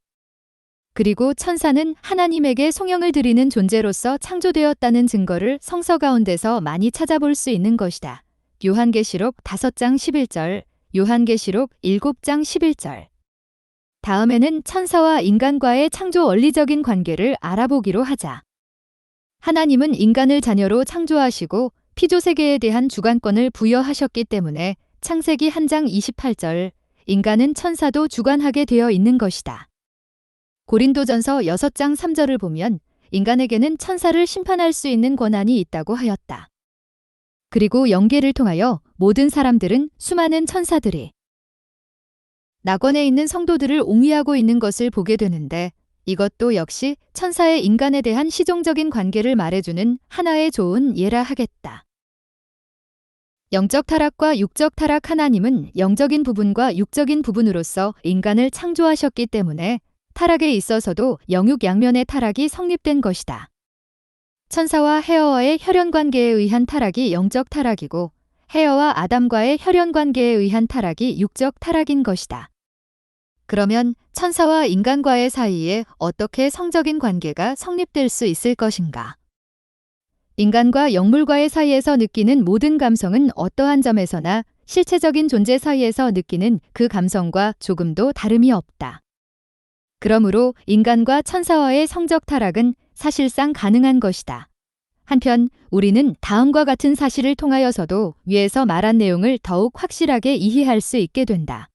Speaker 1: 그리고 천사는 하나님에게 송영을 드리는 존재로서 창조되었다는 증거를 성서 가운데서 많이 찾아볼 수 있는 것이다. 요한계시록 5장 11절, 요한계시록 7장 11절. 다음에는 천사와 인간과의 창조 원리적인 관계를 알아보기로 하자. 하나님은 인간을 자녀로 창조하시고 피조세계에 대한 주관권을 부여하셨기 때문에 창세기 1장 28절 인간은 천사도 주관하게 되어 있는 것이다. 고린도전서 6장 3절을 보면 인간에게는 천사를 심판할 수 있는 권한이 있다고 하였다. 그리고 영계를 통하여 모든 사람들은 수많은 천사들이 낙원에 있는 성도들을 옹위하고 있는 것을 보게 되는데 이것도 역시 천사의 인간에 대한 시종적인 관계를 말해주는 하나의 좋은 예라 하겠다. 영적 타락과 육적 타락 하나님은 영적인 부분과 육적인 부분으로서 인간을 창조하셨기 때문에 타락에 있어서도 영육 양면의 타락이 성립된 것이다. 천사와 헤어와의 혈연관계에 의한 타락이 영적 타락이고 헤어와 아담과의 혈연관계에 의한 타락이 육적 타락인 것이다. 그러면 천사와 인간과의 사이에 어떻게 성적인 관계가 성립될 수 있을 것인가? 인간과 영물과의 사이에서 느끼는 모든 감성은 어떠한 점에서나 실체적인 존재 사이에서 느끼는 그 감성과 조금도 다름이 없다. 그러므로 인간과 천사와의 성적 타락은 사실상 가능한 것이다. 한편 우리는 다음과 같은 사실을 통하여서도 위에서 말한 내용을 더욱 확실하게 이해할 수 있게 된다.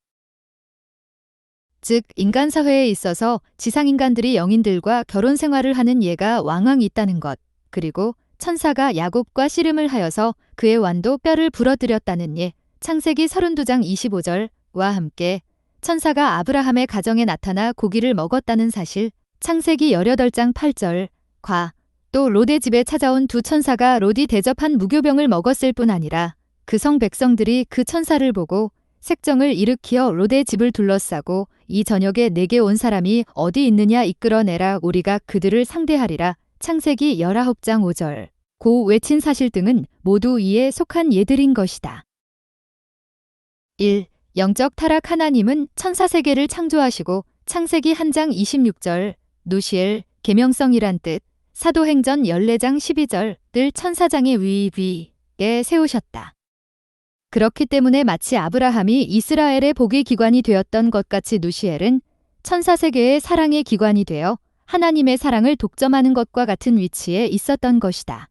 Speaker 1: 즉 인간 사회에 있어서 지상인간들이 영인들과 결혼 생활을 하는 예가 왕왕 있다는 것, 그리고 천사가 야곱과 씨름을 하여서 그의 완도 뼈를 부러뜨렸다는 예, 창세기 32장 25절과 함께 천사가 아브라함의 가정에 나타나 고기를 먹었다는 사실, 창세기 18장 8절과 또 롯의 집에 찾아온 두 천사가 롯이 대접한 무교병을 먹었을 뿐 아니라 그 성 백성들이 그 천사를 보고 색정을 일으키어 롯의 집을 둘러싸고 이 저녁에 내게 온 사람이 어디 있느냐 이끌어내라 우리가 그들을 상대하리라. 창세기 19장 5절. 고 외친 사실 등은 모두 이에 속한 예들인 것이다. 1. 영적 타락 하나님은 천사세계를 창조하시고 창세기 1장 26절 누시엘, 계명성이란 뜻, 사도행전 14장 12절을 천사장의 위에 세우셨다. 그렇기 때문에 마치 아브라함이 이스라엘의 복의 기관이 되었던 것 같이 누시엘은 천사세계의 사랑의 기관이 되어 하나님의 사랑을 독점하는 것과 같은 위치에 있었던 것이다.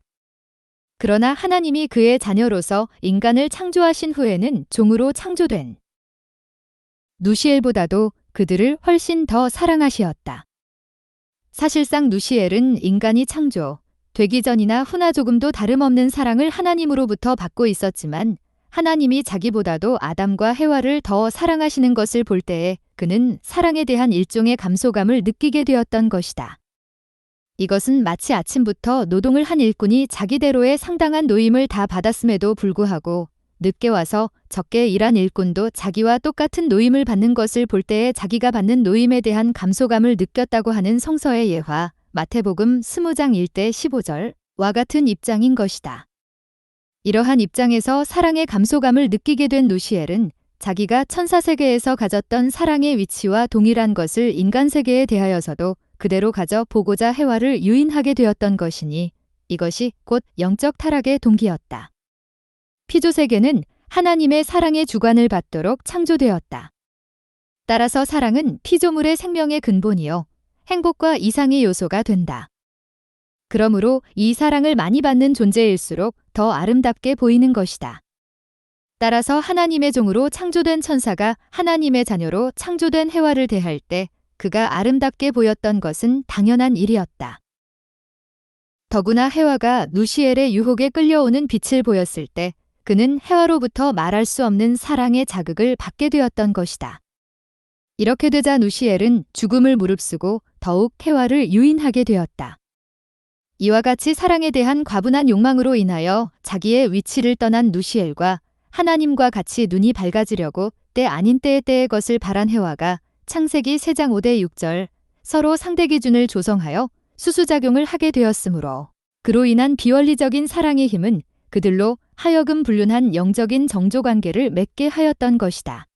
Speaker 1: 그러나 하나님이 그의 자녀로서 인간을 창조하신 후에는 종으로 창조된 누시엘보다도 그들을 훨씬 더 사랑하시었다. 사실상 누시엘은 인간이 창조되기 전이나 후나 조금도 다름없는 사랑을 하나님으로부터 받고 있었지만 하나님이 자기보다도 아담과 해와를 더 사랑하시는 것을 볼 때에 그는 사랑에 대한 일종의 감소감을 느끼게 되었던 것이다. 이것은 마치 아침부터 노동을 한 일꾼이 자기대로의 상당한 노임을 다 받았음에도 불구하고 늦게 와서 적게 일한 일꾼도 자기와 똑같은 노임을 받는 것을 볼 때에 자기가 받는 노임에 대한 감소감을 느꼈다고 하는 성서의 예화, 마태복음 20장 1대 15절과 같은 입장인 것이다. 이러한 입장에서 사랑의 감소감을 느끼게 된 누시엘은 자기가 천사세계에서 가졌던 사랑의 위치와 동일한 것을 인간세계에 대하여서도 그대로 가져 보고자 해와를 유인하게 되었던 것이니 이것이 곧 영적 타락의 동기였다. 피조 세계는 하나님의 사랑의 주관을 받도록 창조되었다. 따라서 사랑은 피조물의 생명의 근본이요 행복과 이상의 요소가 된다. 그러므로 이 사랑을 많이 받는 존재일수록 더 아름답게 보이는 것이다. 따라서 하나님의 종으로 창조된 천사가 하나님의 자녀로 창조된 해와를 대할 때 그가 아름답게 보였던 것은 당연한 일이었다. 더구나 해와가 누시엘의 유혹에 끌려오는 빛을 보였을 때 그는 해와로부터 말할 수 없는 사랑의 자극을 받게 되었던 것이다. 이렇게 되자 누시엘은 죽음을 무릅쓰고 더욱 해와를 유인하게 되었다. 이와 같이 사랑에 대한 과분한 욕망으로 인하여 자기의 위치를 떠난 누시엘과 하나님과 같이 눈이 밝아지려고 때 아닌 때의 것을 바란 해와가 창세기 3장 5대 6절 서로 상대 기준을 조성하여 수수작용을 하게 되었으므로 그로 인한 비원리적인 사랑의 힘은 그들로 하여금 불륜한 영적인 정조관계를 맺게 하였던 것이다.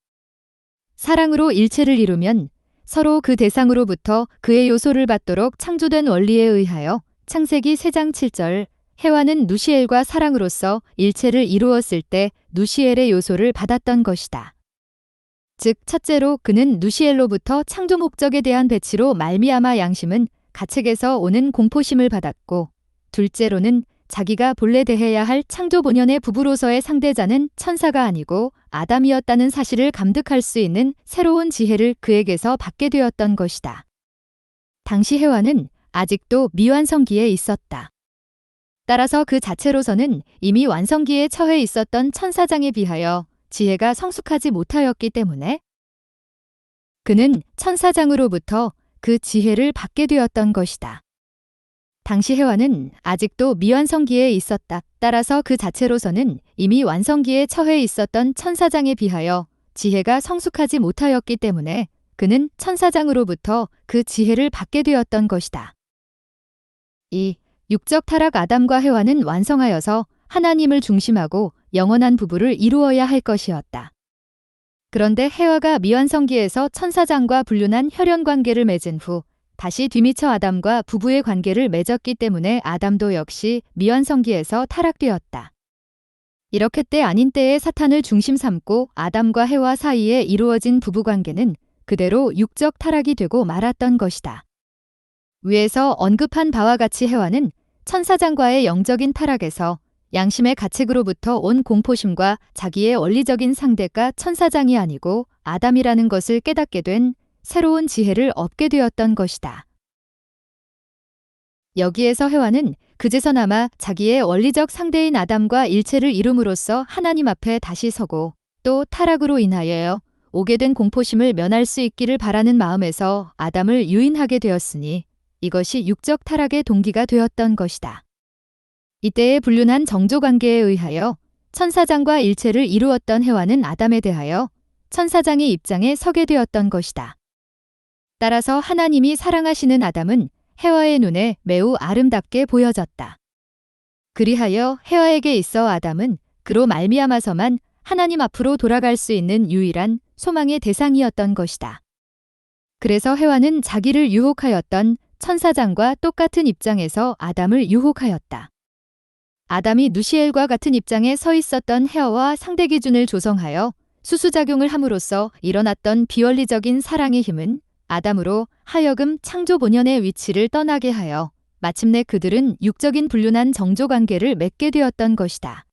Speaker 1: 사랑으로 일체를 이루면 서로 그 대상으로부터 그의 요소를 받도록 창조된 원리에 의하여 창세기 3장 7절 해와는 누시엘과 사랑으로서 일체를 이루었을 때 누시엘의 요소를 받았던 것이다. 즉 첫째로 그는 누시엘로부터 창조 목적에 대한 배치로 말미암아 양심은 가책에서 오는 공포심을 받았고 둘째로는 자기가 본래 대해야 할 창조 본연의 부부로서의 상대자는 천사가 아니고 아담이었다는 사실을 감득할 수 있는 새로운 지혜를 그에게서 받게 되었던 것이다. 당시 해와는 아직도 미완성기에 있었다. 따라서 그 자체로서는 이미 완성기에 처해 있었던 천사장에 비하여 지혜가 성숙하지 못하였기 때문에 그는 천사장으로부터 그 지혜를 받게 되었던 것이다. 당시 해와는 아직도 미완성기에 있었다. 따라서 그 자체로서는 이미 완성기에 처해 있었던 천사장에 비하여 지혜가 성숙하지 못하였기 때문에 그는 천사장으로부터 그 지혜를 받게 되었던 것이다. 이 육적 타락 아담과 해와는 완성하여서 하나님을 중심하고 영원한 부부를 이루어야 할 것이었다. 그런데 해와가 미완성기에서 천사장과 불륜한 혈연 관계를 맺은 후 다시 뒤미쳐 아담과 부부의 관계를 맺었기 때문에 아담도 역시 미완성기에서 타락되었다. 이렇게 때 아닌 때에 사탄을 중심 삼고 아담과 해와 사이에 이루어진 부부관계는 그대로 육적 타락이 되고 말았던 것이다. 위에서 언급한 바와 같이 해와는 천사장과의 영적인 타락에서 양심의 가책으로부터 온 공포심과 자기의 원리적인 상대가 천사장이 아니고 아담이라는 것을 깨닫게 된 새로운 지혜를 얻게 되었던 것이다. 여기에서 해와는 그제서나마 자기의 원리적 상대인 아담과 일체를 이룸으로써 하나님 앞에 다시 서고 또 타락으로 인하여 오게 된 공포심을 면할 수 있기를 바라는 마음에서 아담을 유인하게 되었으니 이것이 육적 타락의 동기가 되었던 것이다. 이때의 불륜한 정조관계에 의하여 천사장과 일체를 이루었던 해와는 아담에 대하여 천사장의 입장에 서게 되었던 것이다. 따라서 하나님이 사랑하시는 아담은 해와의 눈에 매우 아름답게 보여졌다. 그리하여 해와에게 있어 아담은 그로 말미암아서만 하나님 앞으로 돌아갈 수 있는 유일한 소망의 대상이었던 것이다. 그래서 해와는 자기를 유혹하였던 천사장과 똑같은 입장에서 아담을 유혹하였다. 아담이 누시엘과 같은 입장에 서 있었던 해와와 상대 기준을 조성하여 수수작용을 함으로써 일어났던 비원리적인 사랑의 힘은 아담으로 하여금 창조 본연의 위치를 떠나게 하여 마침내 그들은 육적인 불륜한 정조관계를 맺게 되었던 것이다.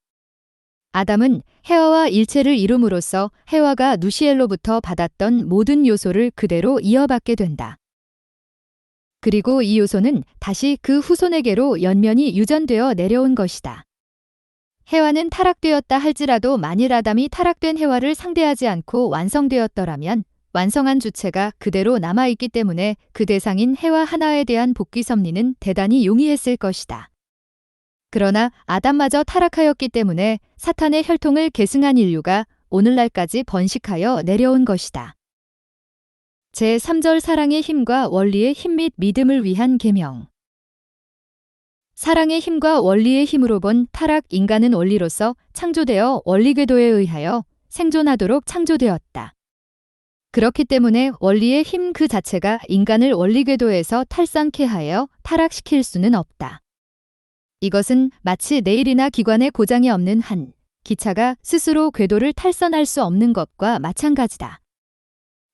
Speaker 1: 아담은 해와와 일체를 이룸으로써 해와가 누시엘로부터 받았던 모든 요소를 그대로 이어받게 된다. 그리고 이 요소는 다시 그 후손에게로 연면이 유전되어 내려온 것이다. 해와는 타락되었다 할지라도 만일 아담이 타락된 해와를 상대하지 않고 완성되었더라면 완성한 주체가 그대로 남아있기 때문에 그 대상인 해와 하나에 대한 복귀 섭리는 대단히 용이했을 것이다. 그러나 아담마저 타락하였기 때문에 사탄의 혈통을 계승한 인류가 오늘날까지 번식하여 내려온 것이다. 제3절 사랑의 힘과 원리의 힘 및 믿음을 위한 계명. 사랑의 힘과 원리의 힘으로 본 타락 인간은 원리로서 창조되어 원리 궤도에 의하여 생존하도록 창조되었다. 그렇기 때문에 원리의 힘 그 자체가 인간을 원리 궤도에서 탈선케 하여 타락시킬 수는 없다. 이것은 마치 레일이나 기관에 고장이 없는 한 기차가 스스로 궤도를 탈선할 수 없는 것과 마찬가지다.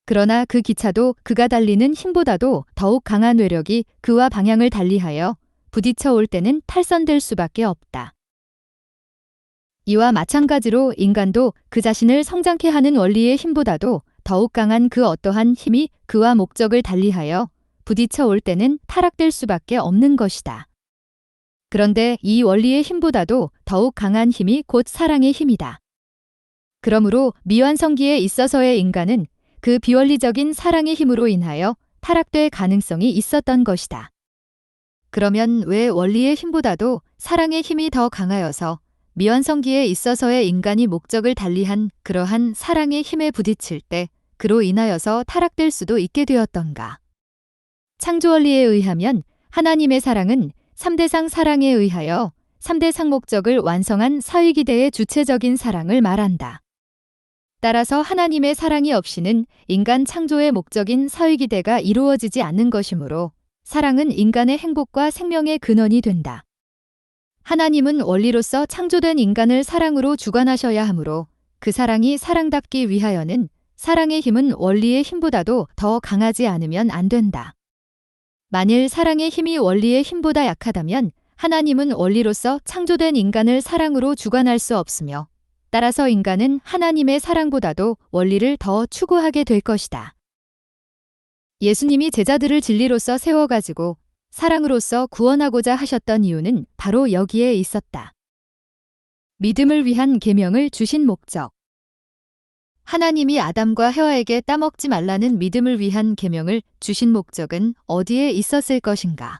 Speaker 1: 그러나 그 기차도 그가 달리는 힘보다도 더욱 강한 외력이 그와 방향을 달리하여 부딪혀 올 때는 탈선될 수밖에 없다. 이와 마찬가지로 인간도 그 자신을 성장케 하는 원리의 힘보다도 더욱 강한 그 어떠한 힘이 그와 목적을 달리하여 부딪혀 올 때는 타락될 수밖에 없는 것이다. 그런데 이 원리의 힘보다도 더욱 강한 힘이 곧 사랑의 힘이다. 그러므로 미완성기에 있어서의 인간은 그 비원리적인 사랑의 힘으로 인하여 타락될 가능성이 있었던 것이다. 그러면 왜 원리의 힘보다도 사랑의 힘이 더 강하여서 미완성기에 있어서의 인간이 목적을 달리한 그러한 사랑의 힘에 부딪힐 때 그로 인하여서 타락될 수도 있게 되었던가? 창조원리에 의하면 하나님의 사랑은 3대상 사랑에 의하여 3대상 목적을 완성한 사위기대의 주체적인 사랑을 말한다. 따라서 하나님의 사랑이 없이는 인간 창조의 목적인 사위기대가 이루어지지 않는 것이므로 사랑은 인간의 행복과 생명의 근원이 된다. 하나님은 원리로서 창조된 인간을 사랑으로 주관하셔야 하므로 그 사랑이 사랑답기 위하여는 사랑의 힘은 원리의 힘보다도 더 강하지 않으면 안 된다. 만일 사랑의 힘이 원리의 힘보다 약하다면 하나님은 원리로서 창조된 인간을 사랑으로 주관할 수 없으며 따라서 인간은 하나님의 사랑보다도 원리를 더 추구하게 될 것이다. 예수님이 제자들을 진리로서 세워가지고 사랑으로서 구원하고자 하셨던 이유는 바로 여기에 있었다. 믿음을 위한 계명을 주신 목적. 하나님이 아담과 해와에게 따먹지 말라는 믿음을 위한 계명을 주신 목적은 어디에 있었을 것인가?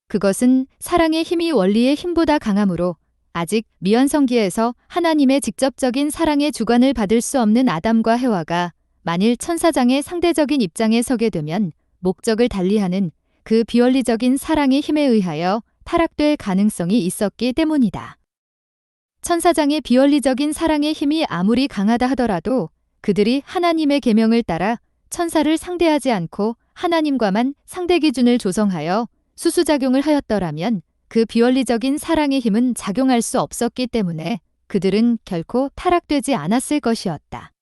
Speaker 1: 그것은 사랑의 힘이 원리의 힘보다 강하므로 아직 미완성기에서 하나님의 직접적인 사랑의 주관을 받을 수 없는 아담과 해와가 만일 천사장의 상대적인 입장에 서게 되면 목적을 달리하는 그 비원리적인 사랑의 힘에 의하여 타락될 가능성이 있었기 때문이다. 천사장의 비원리적인 사랑의 힘이 아무리 강하다 하더라도 그들이 하나님의 계명을 따라 천사를 상대하지 않고 하나님과만 상대 기준을 조성하여 수수작용을 하였더라면 그 비원리적인 사랑의 힘은 작용할 수 없었기 때문에 그들은 결코 타락되지 않았을 것이었다.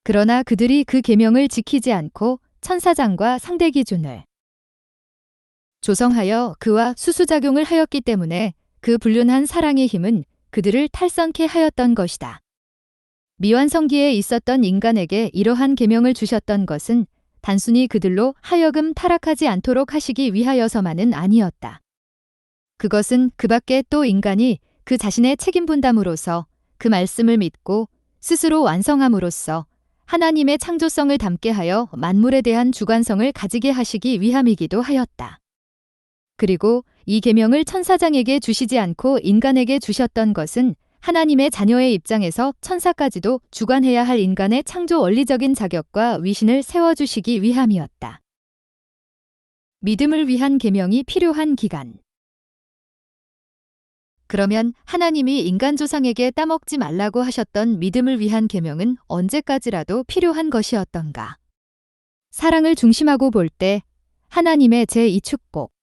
Speaker 1: 그러나 그들이 그 계명을 지키지 않고 천사장과 상대 기준을 조성하여 그와 수수작용을 하였기 때문에 그 불륜한 사랑의 힘은 그들을 탈선케 하였던 것이다. 미완성기에 있었던 인간에게 이러한 계명을 주셨던 것은 단순히 그들로 하여금 타락하지 않도록 하시기 위하여서만은 아니었다. 그것은 그 밖에 또 인간이 그 자신의 책임 분담으로서 그 말씀을 믿고 스스로 완성함으로써 하나님의 창조성을 담게 하여 만물에 대한 주관성을 가지게 하시기 위함이기도 하였다. 그리고 이 계명을 천사장에게 주시지 않고 인간에게 주셨던 것은 하나님의 자녀의 입장에서 천사까지도 주관해야 할 인간의 창조 원리적인 자격과 위신을 세워주시기 위함이었다. 믿음을 위한 계명이 필요한 기간. 그러면 하나님이 인간 조상에게 따먹지 말라고 하셨던 믿음을 위한 계명은 언제까지라도 필요한 것이었던가? 사랑을 중심하고 볼 때 하나님의 제2축복.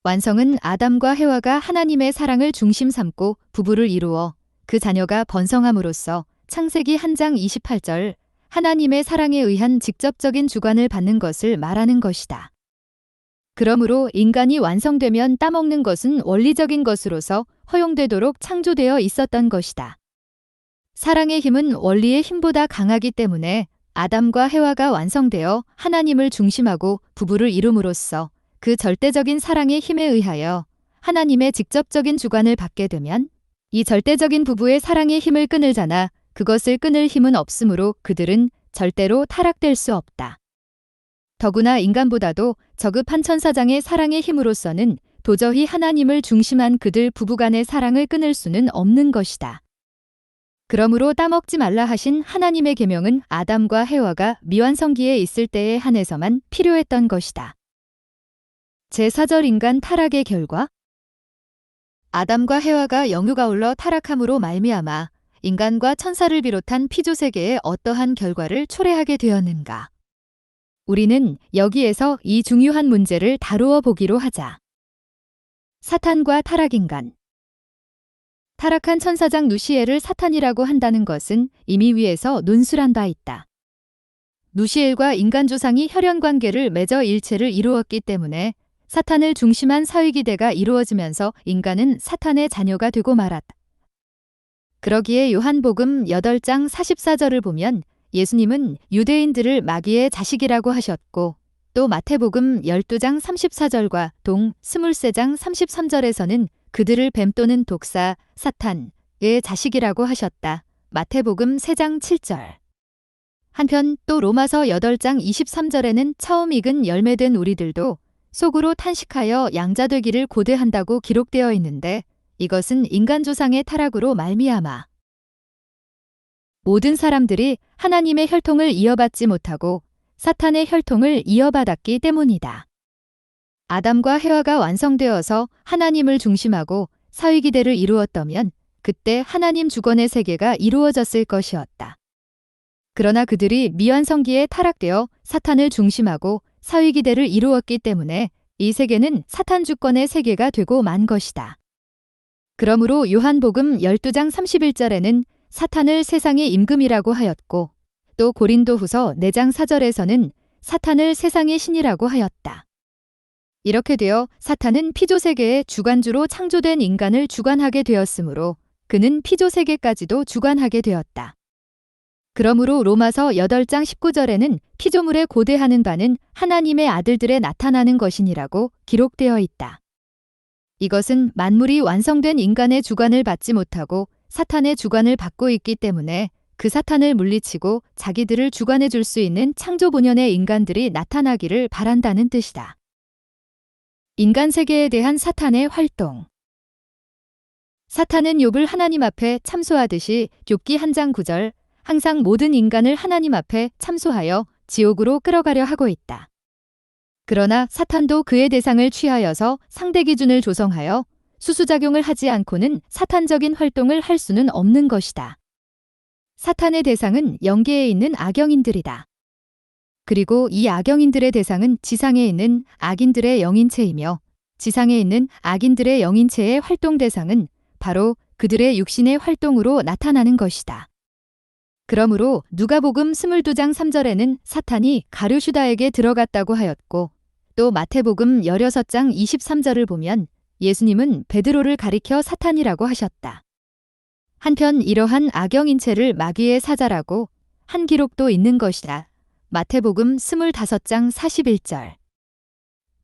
Speaker 1: 완성은 아담과 해와가 하나님의 사랑을 중심 삼고 부부를 이루어 그 자녀가 번성함으로써 창세기 1장 28절 하나님의 사랑에 의한 직접적인 주관을 받는 것을 말하는 것이다. 그러므로 인간이 완성되면 따먹는 것은 원리적인 것으로서 허용되도록 창조되어 있었던 것이다. 사랑의 힘은 원리의 힘보다 강하기 때문에 아담과 해와가 완성되어 하나님을 중심하고 부부를 이룸으로써 그 절대적인 사랑의 힘에 의하여 하나님의 직접적인 주관을 받게 되면 이 절대적인 부부의 사랑의 힘을 끊을 자나 그것을 끊을 힘은 없으므로 그들은 절대로 타락될 수 없다. 더구나 인간보다도 저급한 천사장의 사랑의 힘으로서는 도저히 하나님을 중심한 그들 부부간의 사랑을 끊을 수는 없는 것이다. 그러므로 따먹지 말라 하신 하나님의 계명은 아담과 해와가 미완성기에 있을 때에 한해서만 필요했던 것이다. 제4절 인간 타락의 결과 아담과 해와가 영유가 올러 타락함으로 말미암아 인간과 천사를 비롯한 피조세계에 어떠한 결과를 초래하게 되었는가? 우리는 여기에서 이 중요한 문제를 다루어 보기로 하자. 사탄과 타락인간. 타락한 천사장 누시엘을 사탄이라고 한다는 것은 이미 위에서 논술한 바 있다. 누시엘과 인간 조상이 혈연 관계를 맺어 일체를 이루었기 때문에 사탄을 중심한 사위기대가 이루어지면서 인간은 사탄의 자녀가 되고 말았다. 그러기에 요한복음 8장 44절을 보면 예수님은 유대인들을 마귀의 자식이라고 하셨고, 또 마태복음 12장 34절과 동 23장 33절에서는 그들을 뱀 또는 독사, 사탄의 자식이라고 하셨다. 마태복음 3장 7절. 한편 또 로마서 8장 23절에는 처음 익은 열매된 우리들도 속으로 탄식하여 양자되기를 고대한다고 기록되어 있는데, 이것은 인간 조상의 타락으로 말미암아 모든 사람들이 하나님의 혈통을 이어받지 못하고 사탄의 혈통을 이어받았기 때문이다. 아담과 해와가 완성되어서 하나님을 중심하고 사위기대를 이루었다면 그때 하나님 주권의 세계가 이루어졌을 것이었다. 그러나 그들이 미완성기에 타락되어 사탄을 중심하고 사위기대를 이루었기 때문에 이 세계는 사탄 주권의 세계가 되고 만 것이다. 그러므로 요한복음 12장 31절에는 사탄을 세상의 임금이라고 하였고, 또 고린도후서 4장 4절에서는 사탄을 세상의 신이라고 하였다. 이렇게 되어 사탄은 피조세계의 주관주로 창조된 인간을 주관하게 되었으므로 그는 피조세계까지도 주관하게 되었다. 그러므로 로마서 8장 19절에는 피조물에 고대하는 바는 하나님의 아들들에 나타나는 것이니라고 기록되어 있다. 이것은 만물이 완성된 인간의 주관을 받지 못하고 사탄의 주관을 받고 있기 때문에 그 사탄을 물리치고 자기들을 주관해 줄 수 있는 창조 본연의 인간들이 나타나기를 바란다는 뜻이다. 인간 세계에 대한 사탄의 활동. 사탄은 욥을 하나님 앞에 참소하듯이 욥기 1장 9절, 항상 모든 인간을 하나님 앞에 참소하여 지옥으로 끌어가려 하고 있다. 그러나 사탄도 그의 대상을 취하여서 상대 기준을 조성하여 수수작용을 하지 않고는 사탄적인 활동을 할 수는 없는 것이다. 사탄의 대상은 영계에 있는 악영인들이다. 그리고 이 악영인들의 대상은 지상에 있는 악인들의 영인체이며 지상에 있는 악인들의 영인체의 활동 대상은 바로 그들의 육신의 활동으로 나타나는 것이다. 그러므로 누가복음 22장 3절에는 사탄이 가룟유다에게 들어갔다고 하였고, 또 마태복음 16장 23절을 보면 예수님은 베드로를 가리켜 사탄이라고 하셨다. 한편 이러한 악영인체를 마귀의 사자라고 한 기록도 있는 것이다. 마태복음 25장 41절.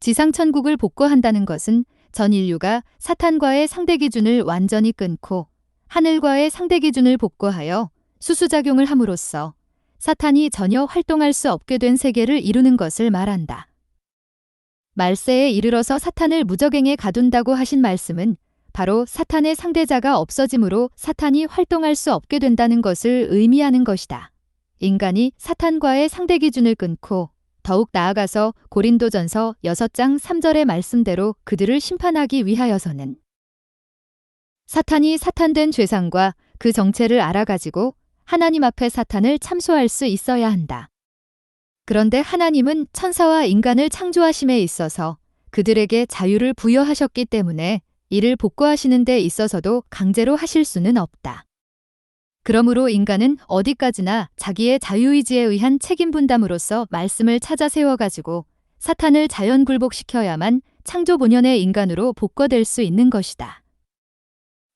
Speaker 1: 지상천국을 복구한다는 것은 전 인류가 사탄과의 상대 기준을 완전히 끊고 하늘과의 상대 기준을 복구하여 수수작용을 함으로써 사탄이 전혀 활동할 수 없게 된 세계를 이루는 것을 말한다. 말세에 이르러서 사탄을 무적행에 가둔다고 하신 말씀은 바로 사탄의 상대자가 없어짐으로 사탄이 활동할 수 없게 된다는 것을 의미하는 것이다. 인간이 사탄과의 상대 기준을 끊고 더욱 나아가서 고린도전서 6장 3절의 말씀대로 그들을 심판하기 위하여서는 사탄이 사탄된 죄상과 그 정체를 알아가지고 하나님 앞에 사탄을 참소할 수 있어야 한다. 그런데 하나님은 천사와 인간을 창조하심에 있어서 그들에게 자유를 부여하셨기 때문에 이를 복구하시는 데 있어서도 강제로 하실 수는 없다. 그러므로 인간은 어디까지나 자기의 자유의지에 의한 책임 분담으로써 말씀을 찾아 세워가지고 사탄을 자연 굴복시켜야만 창조 본연의 인간으로 복구될 수 있는 것이다.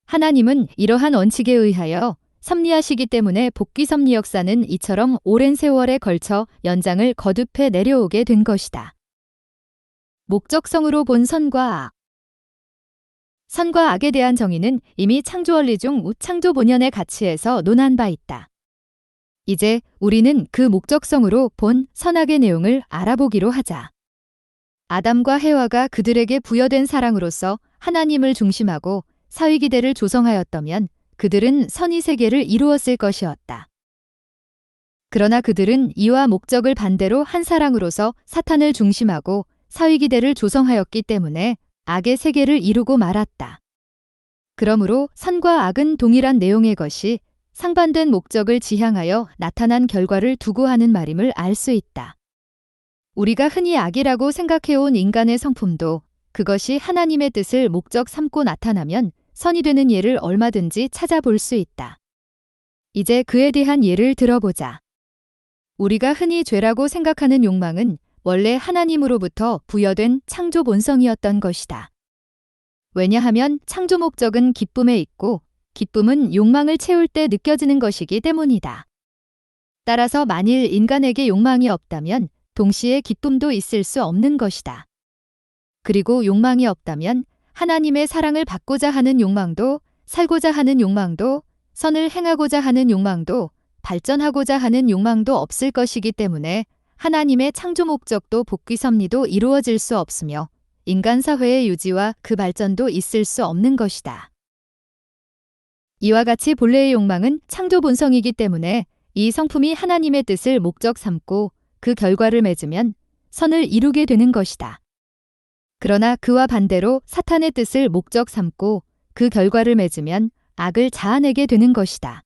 Speaker 1: 하나님은 이러한 원칙에 의하여 섭리하시기 때문에 복귀 섭리 역사는 이처럼 오랜 세월에 걸쳐 연장을 거듭해 내려오게 된 것이다. 목적성으로 본 선과 악. 선과 악에 대한 정의는 이미 창조 원리 중 창조 본연의 가치에서 논한 바 있다. 이제 우리는 그 목적성으로 본 선악의 내용을 알아보기로 하자. 아담과 해와가 그들에게 부여된 사랑으로서 하나님을 중심하고 사위기대를 조성하였다면 그들은 선의 세계를 이루었을 것이었다. 그러나 그들은 이와 목적을 반대로 한 사랑으로서 사탄을 중심하고 사위기대를 조성하였기 때문에 악의 세계를 이루고 말았다. 그러므로 선과 악은 동일한 내용의 것이 상반된 목적을 지향하여 나타난 결과를 두고 하는 말임을 알 수 있다. 우리가 흔히 악이라고 생각해온 인간의 성품도 그것이 하나님의 뜻을 목적 삼고 나타나면 선이 되는 예를 얼마든지 찾아볼 수 있다. 이제 그에 대한 예를 들어보자. 우리가 흔히 죄라고 생각하는 욕망은 원래 하나님으로부터 부여된 창조 본성이었던 것이다. 왜냐하면 창조 목적은 기쁨에 있고 기쁨은 욕망을 채울 때 느껴지는 것이기 때문이다. 따라서 만일 인간에게 욕망이 없다면 동시에 기쁨도 있을 수 없는 것이다. 그리고 욕망이 없다면 하나님의 사랑을 받고자 하는 욕망도, 살고자 하는 욕망도, 선을 행하고자 하는 욕망도, 발전하고자 하는 욕망도 없을 것이기 때문에 하나님의 창조 목적도 복귀 섭리도 이루어질 수 없으며 인간 사회의 유지와 그 발전도 있을 수 없는 것이다. 이와 같이 본래의 욕망은 창조 본성이기 때문에 이 성품이 하나님의 뜻을 목적 삼고 그 결과를 맺으면 선을 이루게 되는 것이다. 그러나 그와 반대로 사탄의 뜻을 목적 삼고 그 결과를 맺으면 악을 자아내게 되는 것이다.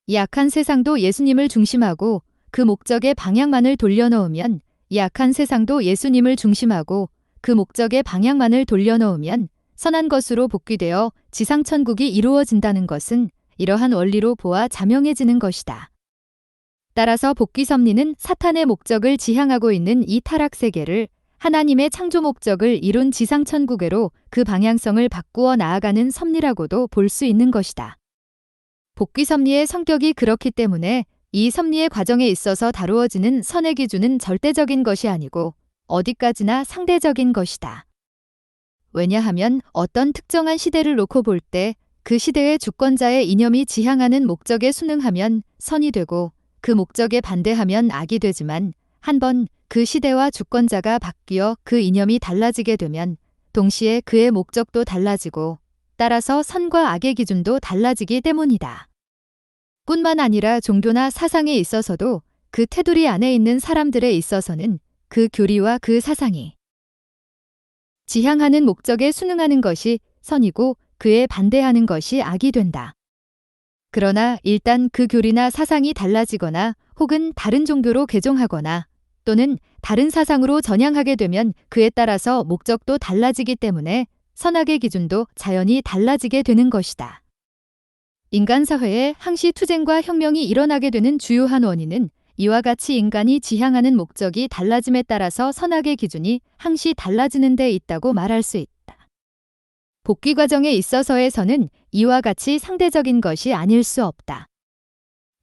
Speaker 1: 이 악한 세상도 예수님을 중심하고 그 목적의 방향만을 돌려놓으면 이 악한 세상도 예수님을 중심하고 그 목적의 방향만을 돌려놓으면 선한 것으로 복귀되어 지상천국이 이루어진다는 것은 이러한 원리로 보아 자명해지는 것이다. 따라서 복귀 섭리는 사탄의 목적을 지향하고 있는 이 타락 세계를 하나님의 창조 목적을 이룬 지상천국으로 그 방향성을 바꾸어 나아가는 섭리라고도 볼 수 있는 것이다. 복귀 섭리의 성격이 그렇기 때문에 이 섭리의 과정에 있어서 다루어지는 선의 기준은 절대적인 것이 아니고 어디까지나 상대적인 것이다. 왜냐하면 어떤 특정한 시대를 놓고 볼 때 그 시대의 주권자의 이념이 지향하는 목적에 순응하면 선이 되고 그 목적에 반대하면 악이 되지만 한번 그 시대와 주권자가 바뀌어 그 이념이 달라지게 되면 동시에 그의 목적도 달라지고 따라서 선과 악의 기준도 달라지기 때문이다. 뿐만 아니라 종교나 사상에 있어서도 그 테두리 안에 있는 사람들에 있어서는 그 교리와 그 사상이 지향하는 목적에 순응하는 것이 선이고 그에 반대하는 것이 악이 된다. 그러나 일단 그 교리나 사상이 달라지거나 혹은 다른 종교로 개종하거나 또는 다른 사상으로 전향하게 되면 그에 따라서 목적도 달라지기 때문에 선악의 기준도 자연히 달라지게 되는 것이다. 인간 사회에 항시 투쟁과 혁명이 일어나게 되는 주요한 원인은 이와 같이 인간이 지향하는 목적이 달라짐에 따라서 선악의 기준이 항시 달라지는 데 있다고 말할 수 있다. 복귀 과정에 있어서에서는 이와 같이 상대적인 것이 아닐 수 없다.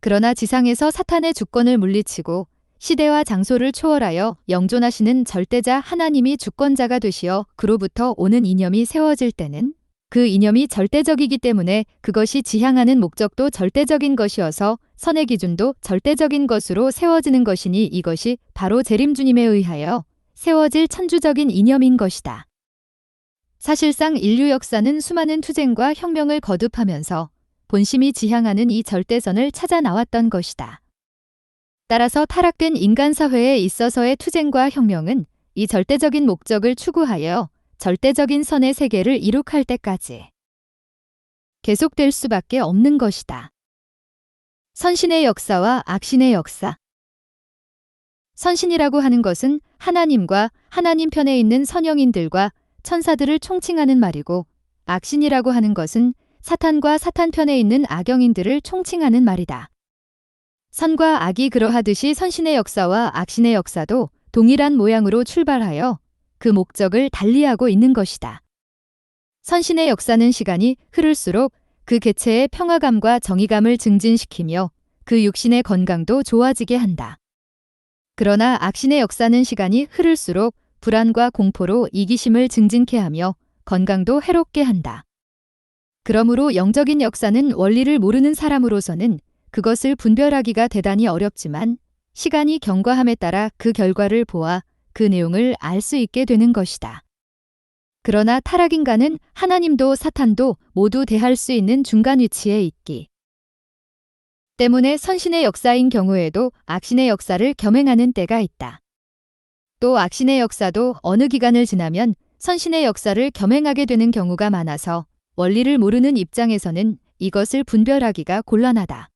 Speaker 1: 그러나 지상에서 사탄의 주권을 물리치고 시대와 장소를 초월하여 영존하시는 절대자 하나님이 주권자가 되시어 그로부터 오는 이념이 세워질 때는 그 이념이 절대적이기 때문에 그것이 지향하는 목적도 절대적인 것이어서 선의 기준도 절대적인 것으로 세워지는 것이니 이것이 바로 재림주님에 의하여 세워질 천주적인 이념인 것이다. 사실상 인류 역사는 수많은 투쟁과 혁명을 거듭하면서 본심이 지향하는 이 절대선을 찾아 나왔던 것이다. 따라서 타락된 인간 사회에 있어서의 투쟁과 혁명은 이 절대적인 목적을 추구하여 절대적인 선의 세계를 이룩할 때까지 계속될 수밖에 없는 것이다. 선신의 역사와 악신의 역사. 선신이라고 하는 것은 하나님과 하나님 편에 있는 선영인들과 천사들을 총칭하는 말이고 악신이라고 하는 것은 사탄과 사탄 편에 있는 악영인들을 총칭하는 말이다. 선과 악이 그러하듯이 선신의 역사와 악신의 역사도 동일한 모양으로 출발하여 그 목적을 달리하고 있는 것이다. 선신의 역사는 시간이 흐를수록 그 개체의 평화감과 정의감을 증진시키며 그 육신의 건강도 좋아지게 한다. 그러나 악신의 역사는 시간이 흐를수록 불안과 공포로 이기심을 증진케 하며 건강도 해롭게 한다. 그러므로 영적인 역사는 원리를 모르는 사람으로서는 그것을 분별하기가 대단히 어렵지만 시간이 경과함에 따라 그 결과를 보아 그 내용을 알 수 있게 되는 것이다. 그러나 타락인간은 하나님도 사탄도 모두 대할 수 있는 중간 위치에 있기 때문에 선신의 역사인 경우에도 악신의 역사를 겸행하는 때가 있다. 또 악신의 역사도 어느 기간을 지나면 선신의 역사를 겸행하게 되는 경우가 많아서 원리를 모르는 입장에서는 이것을 분별하기가 곤란하다.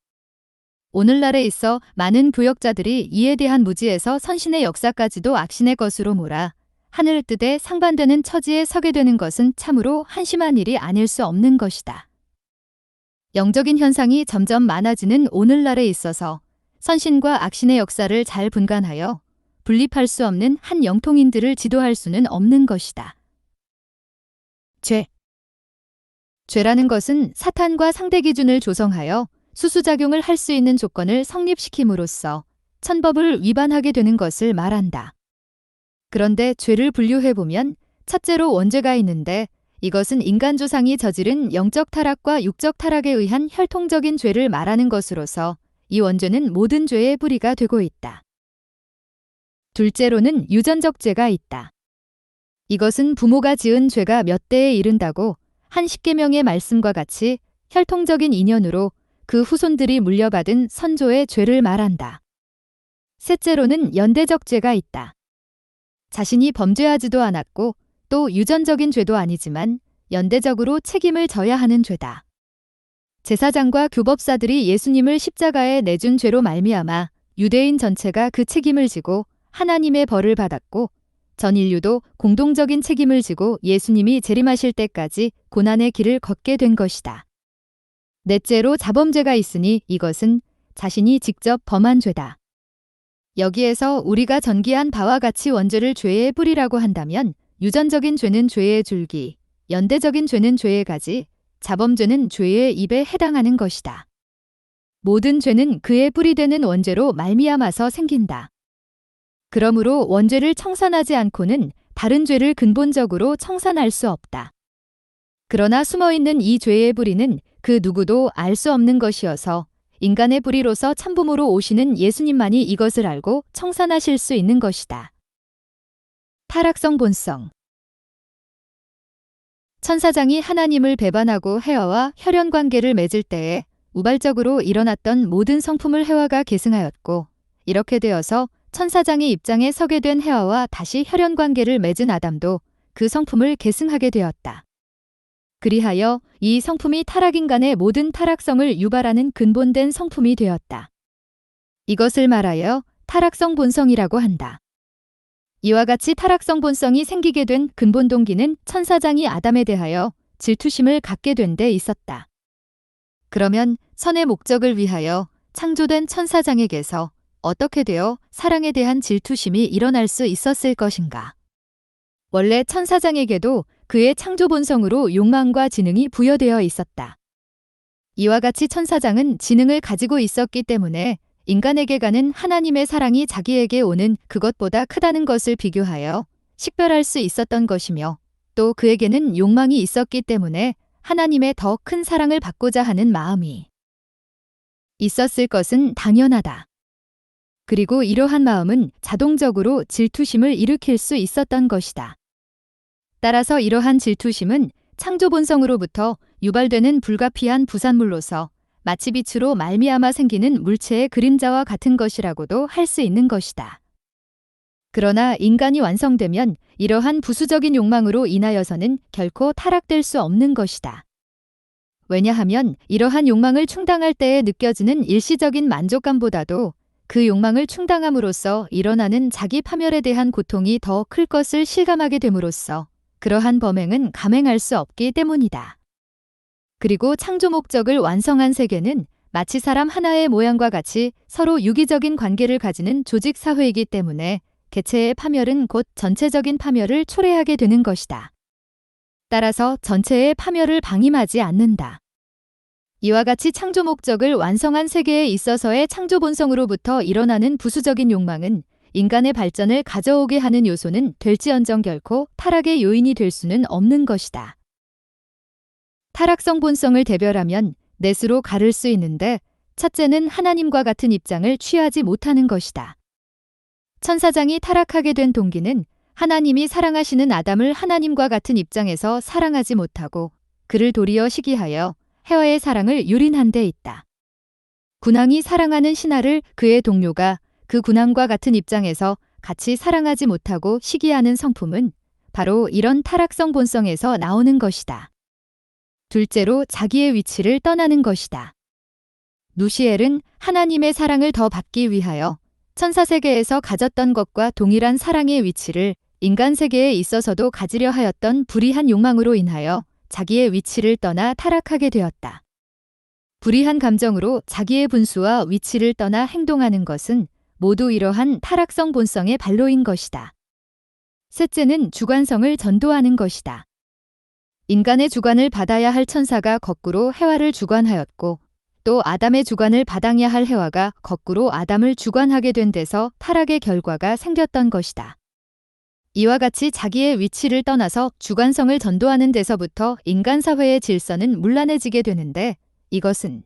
Speaker 1: 오늘날에 있어 많은 교역자들이 이에 대한 무지에서 선신의 역사까지도 악신의 것으로 몰아 하늘 뜻에 상반되는 처지에 서게 되는 것은 참으로 한심한 일이 아닐 수 없는 것이다. 영적인 현상이 점점 많아지는 오늘날에 있어서 선신과 악신의 역사를 잘 분간하여 분립할 수 없는 한 영통인들을 지도할 수는 없는 것이다. 죄라는 것은 사탄과 상대 기준을 조성하여 수수작용을 할 수 있는 조건을 성립시킴으로써 천법을 위반하게 되는 것을 말한다. 그런데 죄를 분류해보면 첫째로 원죄가 있는데 이것은 인간 조상이 저지른 영적 타락과 육적 타락에 의한 혈통적인 죄를 말하는 것으로서 이 원죄는 모든 죄의 뿌리가 되고 있다. 둘째로는 유전적 죄가 있다. 이것은 부모가 지은 죄가 몇 대에 이른다고 한 십계명의 말씀과 같이 혈통적인 인연으로 그 후손들이 물려받은 선조의 죄를 말한다. 셋째로는 연대적 죄가 있다. 자신이 범죄하지도 않았고 또 유전적인 죄도 아니지만 연대적으로 책임을 져야 하는 죄다. 제사장과 교법사들이 예수님을 십자가에 내준 죄로 말미암아 유대인 전체가 그 책임을 지고 하나님의 벌을 받았고 전 인류도 공동적인 책임을 지고 예수님이 재림하실 때까지 고난의 길을 걷게 된 것이다. 넷째로 자범죄가 있으니 이것은 자신이 직접 범한 죄다. 여기에서 우리가 전기한 바와 같이 원죄를 죄의 뿌리라고 한다면 유전적인 죄는 죄의 줄기, 연대적인 죄는 죄의 가지, 자범죄는 죄의 잎에 해당하는 것이다. 모든 죄는 그의 뿌리 되는 원죄로 말미암아서 생긴다. 그러므로 원죄를 청산하지 않고는 다른 죄를 근본적으로 청산할 수 없다. 그러나 숨어있는 이 죄의 뿌리는 그 누구도 알 수 없는 것이어서 인간의 뿌리로서 참부모로 오시는 예수님만이 이것을 알고 청산하실 수 있는 것이다. 타락성 본성. 천사장이 하나님을 배반하고 해와와 혈연 관계를 맺을 때에 우발적으로 일어났던 모든 성품을 해와가 계승하였고 이렇게 되어서 천사장의 입장에 서게 된 해와와 다시 혈연 관계를 맺은 아담도 그 성품을 계승하게 되었다. 그리하여 이 성품이 타락인간의 모든 타락성을 유발하는 근본된 성품이 되었다. 이것을 말하여 타락성 본성이라고 한다. 이와 같이 타락성 본성이 생기게 된 근본 동기는 천사장이 아담에 대하여 질투심을 갖게 된 데 있었다. 그러면 선의 목적을 위하여 창조된 천사장에게서 어떻게 되어 사랑에 대한 질투심이 일어날 수 있었을 것인가? 원래 천사장에게도 그의 창조 본성으로 욕망과 지능이 부여되어 있었다. 이와 같이 천사장은 지능을 가지고 있었기 때문에 인간에게 가는 하나님의 사랑이 자기에게 오는 그것보다 크다는 것을 비교하여 식별할 수 있었던 것이며 또 그에게는 욕망이 있었기 때문에 하나님의 더 큰 사랑을 받고자 하는 마음이 있었을 것은 당연하다. 그리고 이러한 마음은 자동적으로 질투심을 일으킬 수 있었던 것이다. 따라서 이러한 질투심은 창조 본성으로부터 유발되는 불가피한 부산물로서 마치 빛으로 말미암아 생기는 물체의 그림자와 같은 것이라고도 할 수 있는 것이다. 그러나 인간이 완성되면 이러한 부수적인 욕망으로 인하여서는 결코 타락될 수 없는 것이다. 왜냐하면 이러한 욕망을 충당할 때에 느껴지는 일시적인 만족감보다도 그 욕망을 충당함으로써 일어나는 자기 파멸에 대한 고통이 더 클 것을 실감하게 됨으로써 그러한 범행은 감행할 수 없기 때문이다. 그리고 창조 목적을 완성한 세계는 마치 사람 하나의 모양과 같이 서로 유기적인 관계를 가지는 조직 사회이기 때문에 개체의 파멸은 곧 전체적인 파멸을 초래하게 되는 것이다. 따라서 전체의 파멸을 방임하지 않는다. 이와 같이 창조 목적을 완성한 세계에 있어서의 창조 본성으로부터 일어나는 부수적인 욕망은 인간의 발전을 가져오게 하는 요소는 될지언정 결코 타락의 요인이 될 수는 없는 것이다. 타락성 본성을 대별하면 넷으로 가를 수 있는데 첫째는 하나님과 같은 입장을 취하지 못하는 것이다. 천사장이 타락하게 된 동기는 하나님이 사랑하시는 아담을 하나님과 같은 입장에서 사랑하지 못하고 그를 도리어 시기하여 해와의 사랑을 유린한 데 있다. 군왕이 사랑하는 신하를 그의 동료가 그 군왕과 같은 입장에서 같이 사랑하지 못하고 시기하는 성품은 바로 이런 타락성 본성에서 나오는 것이다. 둘째로 자기의 위치를 떠나는 것이다. 누시엘은 하나님의 사랑을 더 받기 위하여 천사 세계에서 가졌던 것과 동일한 사랑의 위치를 인간 세계에 있어서도 가지려 하였던 불의한 욕망으로 인하여 자기의 위치를 떠나 타락하게 되었다. 불의한 감정으로 자기의 분수와 위치를 떠나 행동하는 것은 모두 이러한 타락성 본성의 발로인 것이다. 셋째는 주관성을 전도하는 것이다. 인간의 주관을 받아야 할 천사가 거꾸로 해와를 주관하였고 또 아담의 주관을 받아야 할 해와가 거꾸로 아담을 주관하게 된 데서 타락의 결과가 생겼던 것이다. 이와 같이 자기의 위치를 떠나서 주관성을 전도하는 데서부터 인간 사회의 질서는 문란해지게 되는데 이것은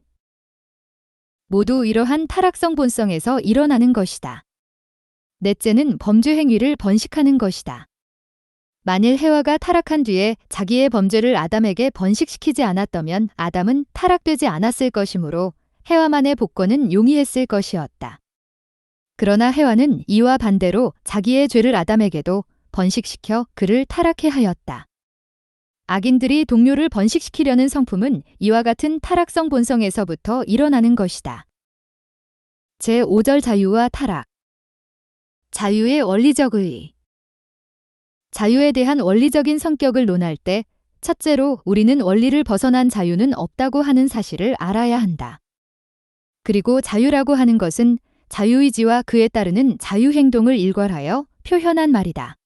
Speaker 1: 모두 이러한 타락성 본성에서 일어나는 것이다. 넷째는 범죄 행위를 번식하는 것이다. 만일 해와가 타락한 뒤에 자기의 범죄를 아담에게 번식시키지 않았다면 아담은 타락되지 않았을 것이므로 해와만의 복권은 용이했을 것이었다. 그러나 해와는 이와 반대로 자기의 죄를 아담에게도 번식시켜 그를 타락해 하였다. 악인들이 동료를 번식시키려는 성품은 이와 같은 타락성 본성에서부터 일어나는 것이다. 제5절 자유와 타락. 자유의 원리적 의의. 자유에 대한 원리적인 성격을 논할 때 첫째로 우리는 원리를 벗어난 자유는 없다고 하는 사실을 알아야 한다. 그리고 자유라고 하는 것은 자유의지와 그에 따르는 자유행동을 일괄하여 표현한 말이다.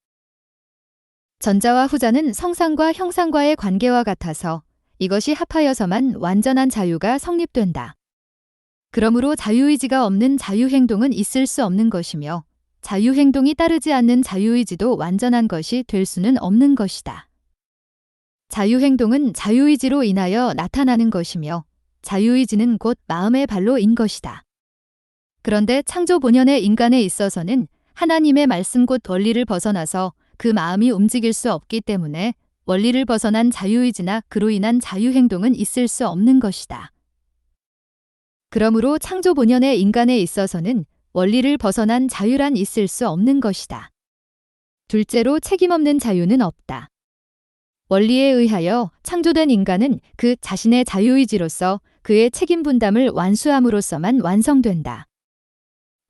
Speaker 1: 전자와 후자는 성상과 형상과의 관계와 같아서 이것이 합하여서만 완전한 자유가 성립된다. 그러므로 자유의지가 없는 자유행동은 있을 수 없는 것이며 자유행동이 따르지 않는 자유의지도 완전한 것이 될 수는 없는 것이다. 자유행동은 자유의지로 인하여 나타나는 것이며 자유의지는 곧 마음의 발로인 것이다. 그런데 창조 본연의 인간에 있어서는 하나님의 말씀 곧 원리를 벗어나서 그 마음이 움직일 수 없기 때문에 원리를 벗어난 자유의지나 그로 인한 자유행동은 있을 수 없는 것이다. 그러므로 창조 본연의 인간에 있어서는 원리를 벗어난 자유란 있을 수 없는 것이다. 둘째로 책임 없는 자유는 없다. 원리에 의하여 창조된 인간은 그 자신의 자유의지로서 그의 책임 분담을 완수함으로써만 완성된다.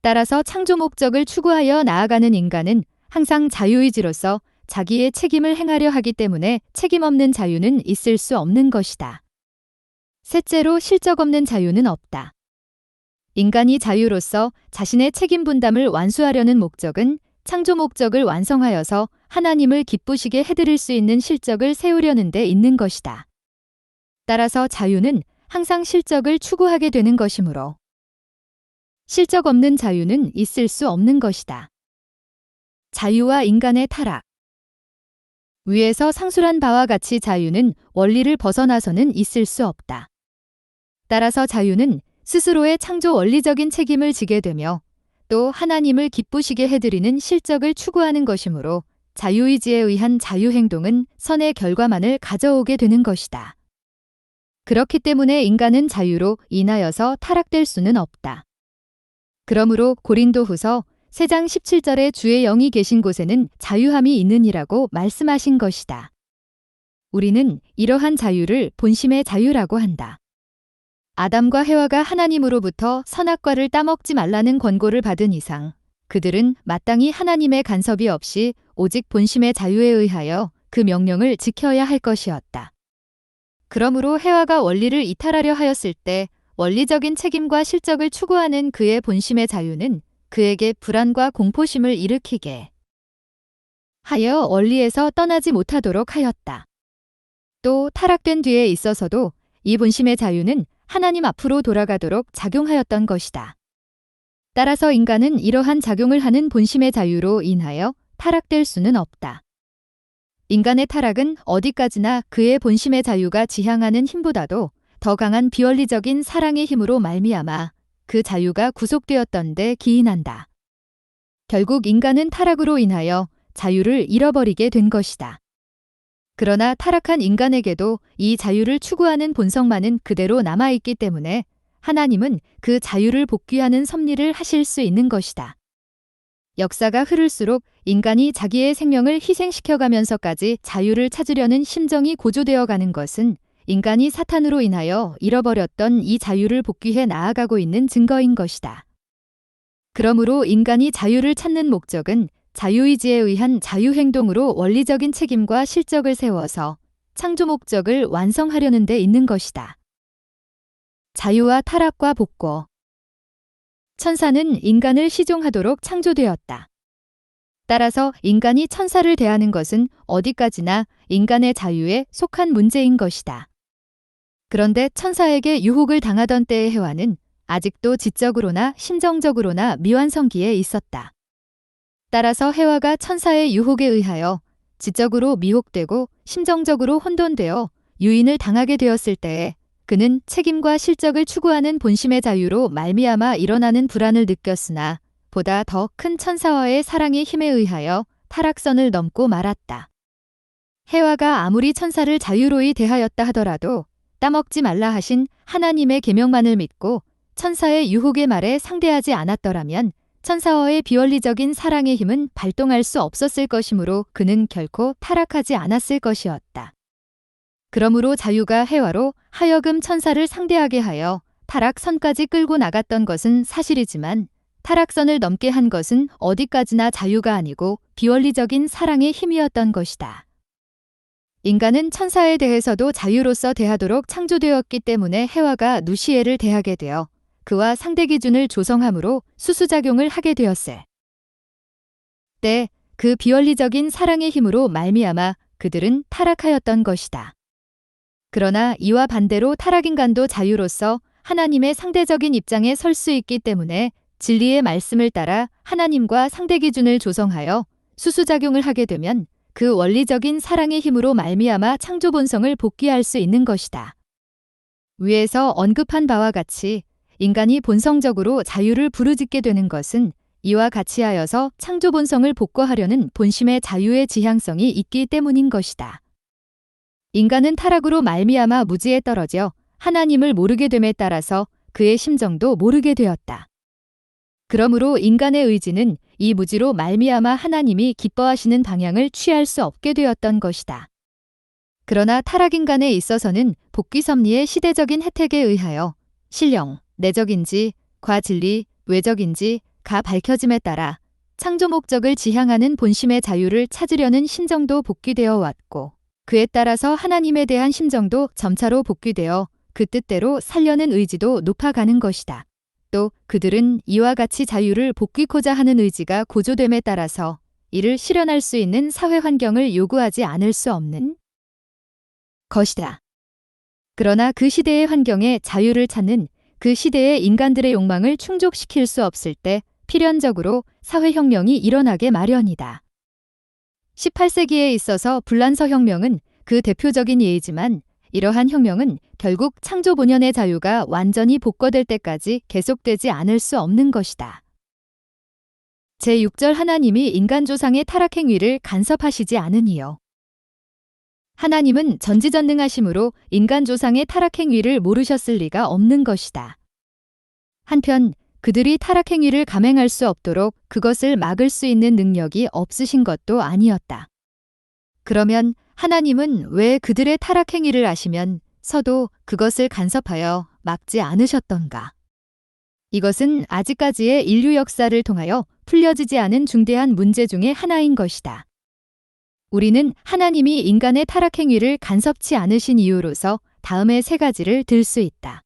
Speaker 1: 따라서 창조 목적을 추구하여 나아가는 인간은 항상 자유의지로서 자기의 책임을 행하려 하기 때문에 책임 없는 자유는 있을 수 없는 것이다. 셋째로 실적 없는 자유는 없다. 인간이 자유로서 자신의 책임 분담을 완수하려는 목적은 창조 목적을 완성하여서 하나님을 기쁘시게 해드릴 수 있는 실적을 세우려는 데 있는 것이다. 따라서 자유는 항상 실적을 추구하게 되는 것이므로 실적 없는 자유는 있을 수 없는 것이다. 자유와 인간의 타락. 위에서 상술한 바와 같이 자유는 원리를 벗어나서는 있을 수 없다. 따라서 자유는 스스로의 창조 원리적인 책임을 지게 되며 또 하나님을 기쁘시게 해드리는 실적을 추구하는 것이므로 자유의지에 의한 자유행동은 선의 결과만을 가져오게 되는 것이다. 그렇기 때문에 인간은 자유로 인하여서 타락될 수는 없다. 그러므로 고린도후서 3장 17절에 주의 영이 계신 곳에는 자유함이 있느니라고 말씀하신 것이다. 우리는 이러한 자유를 본심의 자유라고 한다. 아담과 해와가 하나님으로부터 선악과를 따먹지 말라는 권고를 받은 이상 그들은 마땅히 하나님의 간섭이 없이 오직 본심의 자유에 의하여 그 명령을 지켜야 할 것이었다. 그러므로 해와가 원리를 이탈하려 하였을 때 원리적인 책임과 실적을 추구하는 그의 본심의 자유는 그에게 불안과 공포심을 일으키게 하여 원리에서 떠나지 못하도록 하였다. 또 타락된 뒤에 있어서도 이 본심의 자유는 하나님 앞으로 돌아가도록 작용하였던 것이다. 따라서 인간은 이러한 작용을 하는 본심의 자유로 인하여 타락될 수는 없다. 인간의 타락은 어디까지나 그의 본심의 자유가 지향하는 힘보다도 더 강한 비원리적인 사랑의 힘으로 말미암아 그 자유가 구속되었던 데 기인한다. 결국 인간은 타락으로 인하여 자유를 잃어버리게 된 것이다. 그러나 타락한 인간에게도 이 자유를 추구하는 본성만은 그대로 남아있기 때문에 하나님은 그 자유를 복귀하는 섭리를 하실 수 있는 것이다. 역사가 흐를수록 인간이 자기의 생명을 희생시켜가면서까지 자유를 찾으려는 심정이 고조되어 가는 것은 인간이 사탄으로 인하여 잃어버렸던 이 자유를 복귀해 나아가고 있는 증거인 것이다. 그러므로 인간이 자유를 찾는 목적은 자유의지에 의한 자유행동으로 원리적인 책임과 실적을 세워서 창조 목적을 완성하려는 데 있는 것이다. 자유와 타락과 복고. 천사는 인간을 시종하도록 창조되었다. 따라서 인간이 천사를 대하는 것은 어디까지나 인간의 자유에 속한 문제인 것이다. 그런데 천사에게 유혹을 당하던 때의 해와는 아직도 지적으로나 심정적으로나 미완성기에 있었다. 따라서 해와가 천사의 유혹에 의하여 지적으로 미혹되고 심정적으로 혼돈되어 유인을 당하게 되었을 때에 그는 책임과 실적을 추구하는 본심의 자유로 말미암아 일어나는 불안을 느꼈으나 보다 더 큰 천사와의 사랑의 힘에 의하여 타락선을 넘고 말았다. 해와가 아무리 천사를 자유로이 대하였다 하더라도 따먹지 말라 하신 하나님의 계명만을 믿고 천사의 유혹의 말에 상대하지 않았더라면 천사와의 비원리적인 사랑의 힘은 발동할 수 없었을 것이므로 그는 결코 타락하지 않았을 것이었다. 그러므로 자유가 해와로 하여금 천사를 상대하게 하여 타락선까지 끌고 나갔던 것은 사실이지만 타락선을 넘게 한 것은 어디까지나 자유가 아니고 비원리적인 사랑의 힘이었던 것이다. 인간은 천사에 대해서도 자유로서 대하도록 창조되었기 때문에 해와가 누시엘을 대하게 되어 그와 상대 기준을 조성함으로 수수작용을 하게 되었을 때 그 비원리적인 사랑의 힘으로 말미암아 그들은 타락하였던 것이다. 그러나 이와 반대로 타락인간도 자유로서 하나님의 상대적인 입장에 설 수 있기 때문에 진리의 말씀을 따라 하나님과 상대 기준을 조성하여 수수작용을 하게 되면 그 원리적인 사랑의 힘으로 말미암아 창조 본성을 복귀할 수 있는 것이다. 위에서 언급한 바와 같이 인간이 본성적으로 자유를 부르짖게 되는 것은 이와 같이 하여서 창조 본성을 복구하려는 본심의 자유의 지향성이 있기 때문인 것이다. 인간은 타락으로 말미암아 무지에 떨어져 하나님을 모르게 됨에 따라서 그의 심정도 모르게 되었다. 그러므로 인간의 의지는 이 무지로 말미암아 하나님이 기뻐하시는 방향을 취할 수 없게 되었던 것이다. 그러나 타락인간에 있어서는 복귀섭리의 시대적인 혜택에 의하여 신령, 내적인지, 과진리, 외적인지 가 밝혀짐에 따라 창조 목적을 지향하는 본심의 자유를 찾으려는 심정도 복귀되어 왔고 그에 따라서 하나님에 대한 심정도 점차로 복귀되어 그 뜻대로 살려는 의지도 높아가는 것이다. 또 그들은 이와 같이 자유를 복귀코자 하는 의지가 고조됨에 따라서 이를 실현할 수 있는 사회 환경을 요구하지 않을 수 없는 것이다. 그러나 그 시대의 환경에 자유를 찾는 그 시대의 인간들의 욕망을 충족시킬 수 없을 때 필연적으로 사회혁명이 일어나게 마련이다. 18세기에 있어서 불란서 혁명은 그 대표적인 예이지만 이러한 혁명은 결국 창조 본연의 자유가 완전히 복구될 때까지 계속되지 않을 수 없는 것이다. 제6절 하나님이 인간 조상의 타락 행위를 간섭하시지 않으니요. 하나님은 전지전능하심으로 인간 조상의 타락 행위를 모르셨을 리가 없는 것이다. 한편 그들이 타락 행위를 감행할 수 없도록 그것을 막을 수 있는 능력이 없으신 것도 아니었다. 그러면 하나님은 왜 그들의 타락 행위를 아시면서도 그것을 간섭하여 막지 않으셨던가? 이것은 아직까지의 인류 역사를 통하여 풀려지지 않은 중대한 문제 중의 하나인 것이다. 우리는 하나님이 인간의 타락 행위를 간섭치 않으신 이유로서 다음의 세 가지를 들 수 있다.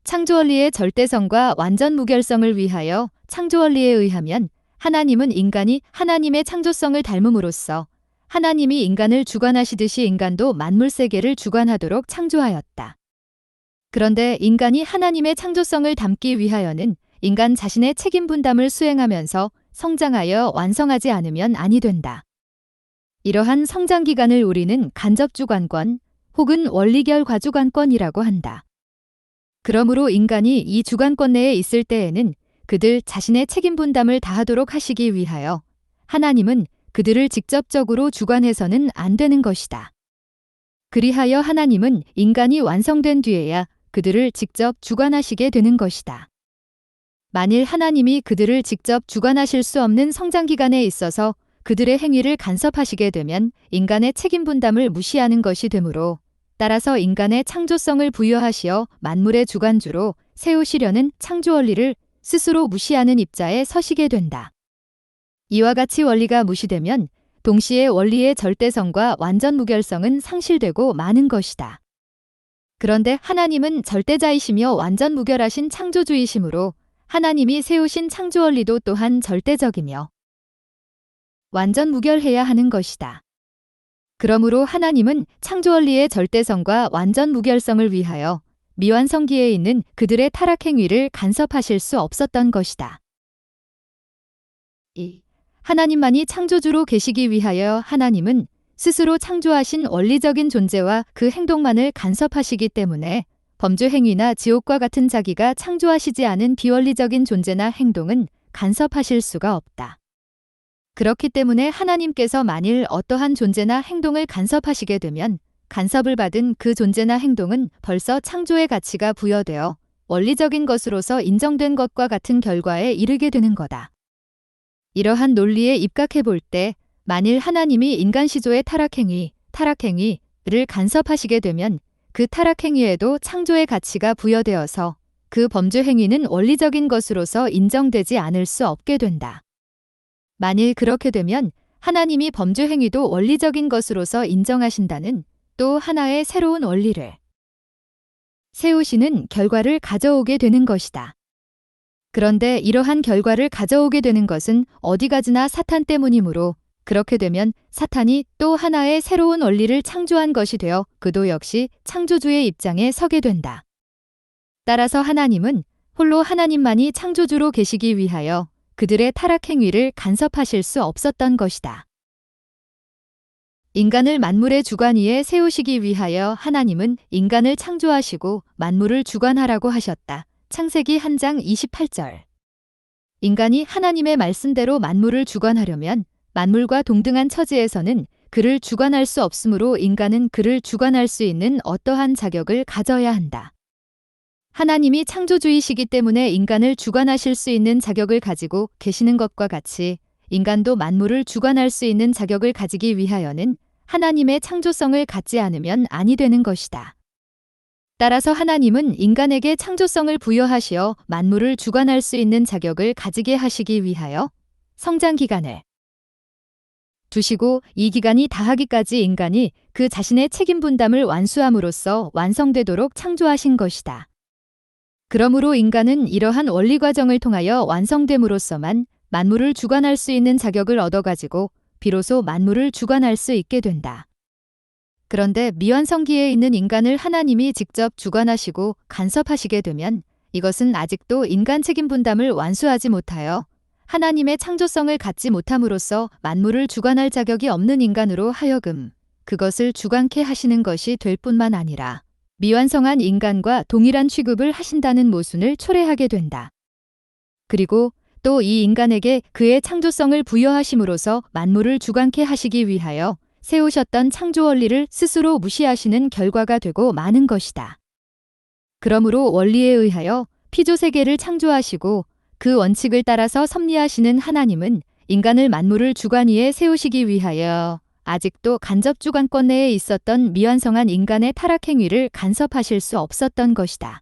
Speaker 1: 창조원리의 절대성과 완전 무결성을 위하여 창조원리에 의하면 하나님은 인간이 하나님의 창조성을 닮음으로써 하나님이 인간을 주관하시듯이 인간도 만물세계를 주관하도록 창조하였다. 그런데 인간이 하나님의 창조성을 담기 위하여는 인간 자신의 책임 분담을 수행하면서 성장하여 완성하지 않으면 아니 된다. 이러한 성장 기간을 우리는 간접주관권 혹은 원리결 과주관권이라고 한다. 그러므로 인간이 이 주관권 내에 있을 때에는 그들 자신의 책임 분담을 다하도록 하시기 위하여 하나님은 그들을 직접적으로 주관해서는 안 되는 것이다. 그리하여 하나님은 인간이 완성된 뒤에야 그들을 직접 주관하시게 되는 것이다. 만일 하나님이 그들을 직접 주관하실 수 없는 성장 기간에 있어서 그들의 행위를 간섭하시게 되면 인간의 책임 분담을 무시하는 것이 되므로 따라서 인간의 창조성을 부여하시어 만물의 주관주로 세우시려는 창조 원리를 스스로 무시하는 입자에 서시게 된다. 이와 같이 원리가 무시되면 동시에 원리의 절대성과 완전 무결성은 상실되고 마는 것이다. 그런데 하나님은 절대자이시며 완전 무결하신 창조주이시므로 하나님이 세우신 창조 원리도 또한 절대적이며 완전 무결해야 하는 것이다. 그러므로 하나님은 창조 원리의 절대성과 완전 무결성을 위하여 미완성기에 있는 그들의 타락 행위를 간섭하실 수 없었던 것이다. 2. 하나님만이 창조주로 계시기 위하여 하나님은 스스로 창조하신 원리적인 존재와 그 행동만을 간섭하시기 때문에 범죄 행위나 지옥과 같은 자기가 창조하시지 않은 비원리적인 존재나 행동은 간섭하실 수가 없다. 그렇기 때문에 하나님께서 만일 어떠한 존재나 행동을 간섭하시게 되면 간섭을 받은 그 존재나 행동은 벌써 창조의 가치가 부여되어 원리적인 것으로서 인정된 것과 같은 결과에 이르게 되는 거다. 이러한 논리에 입각해 볼 때 만일 하나님이 인간 시조의 타락행위를 간섭하시게 되면 그 타락행위에도 창조의 가치가 부여되어서 그 범죄 행위는 원리적인 것으로서 인정되지 않을 수 없게 된다. 만일 그렇게 되면 하나님이 범죄 행위도 원리적인 것으로서 인정하신다는 또 하나의 새로운 원리를 세우시는 결과를 가져오게 되는 것이다. 그런데 이러한 결과를 가져오게 되는 것은 어디가지나 사탄 때문이므로 그렇게 되면 사탄이 또 하나의 새로운 원리를 창조한 것이 되어 그도 역시 창조주의 입장에 서게 된다. 따라서 하나님은 홀로 하나님만이 창조주로 계시기 위하여 그들의 타락 행위를 간섭하실 수 없었던 것이다. 인간을 만물의 주관 위에 세우시기 위하여 하나님은 인간을 창조하시고 만물을 주관하라고 하셨다. 창세기 1장 28절. 인간이 하나님의 말씀대로 만물을 주관하려면 만물과 동등한 처지에서는 그를 주관할 수 없으므로 인간은 그를 주관할 수 있는 어떠한 자격을 가져야 한다. 하나님이 창조주이시기 때문에 인간을 주관하실 수 있는 자격을 가지고 계시는 것과 같이 인간도 만물을 주관할 수 있는 자격을 가지기 위하여는 하나님의 창조성을 갖지 않으면 아니 되는 것이다. 따라서 하나님은 인간에게 창조성을 부여하시어 만물을 주관할 수 있는 자격을 가지게 하시기 위하여 성장 기간을 두시고 이 기간이 다하기까지 인간이 그 자신의 책임 분담을 완수함으로써 완성되도록 창조하신 것이다. 그러므로 인간은 이러한 원리 과정을 통하여 완성됨으로써만 만물을 주관할 수 있는 자격을 얻어가지고 비로소 만물을 주관할 수 있게 된다. 그런데 미완성기에 있는 인간을 하나님이 직접 주관하시고 간섭하시게 되면 이것은 아직도 인간 책임 분담을 완수하지 못하여 하나님의 창조성을 갖지 못함으로써 만물을 주관할 자격이 없는 인간으로 하여금 그것을 주관케 하시는 것이 될 뿐만 아니라 미완성한 인간과 동일한 취급을 하신다는 모순을 초래하게 된다. 그리고 또 이 인간에게 그의 창조성을 부여하심으로써 만물을 주관케 하시기 위하여 세우셨던 창조 원리를 스스로 무시하시는 결과가 되고 마는 것이다. 그러므로 원리에 의하여 피조 세계를 창조하시고 그 원칙을 따라서 섭리하시는 하나님은 인간을 만물을 주관 위에 세우시기 위하여 아직도 간접 주관권 내에 있었던 미완성한 인간의 타락 행위를 간섭하실 수 없었던 것이다.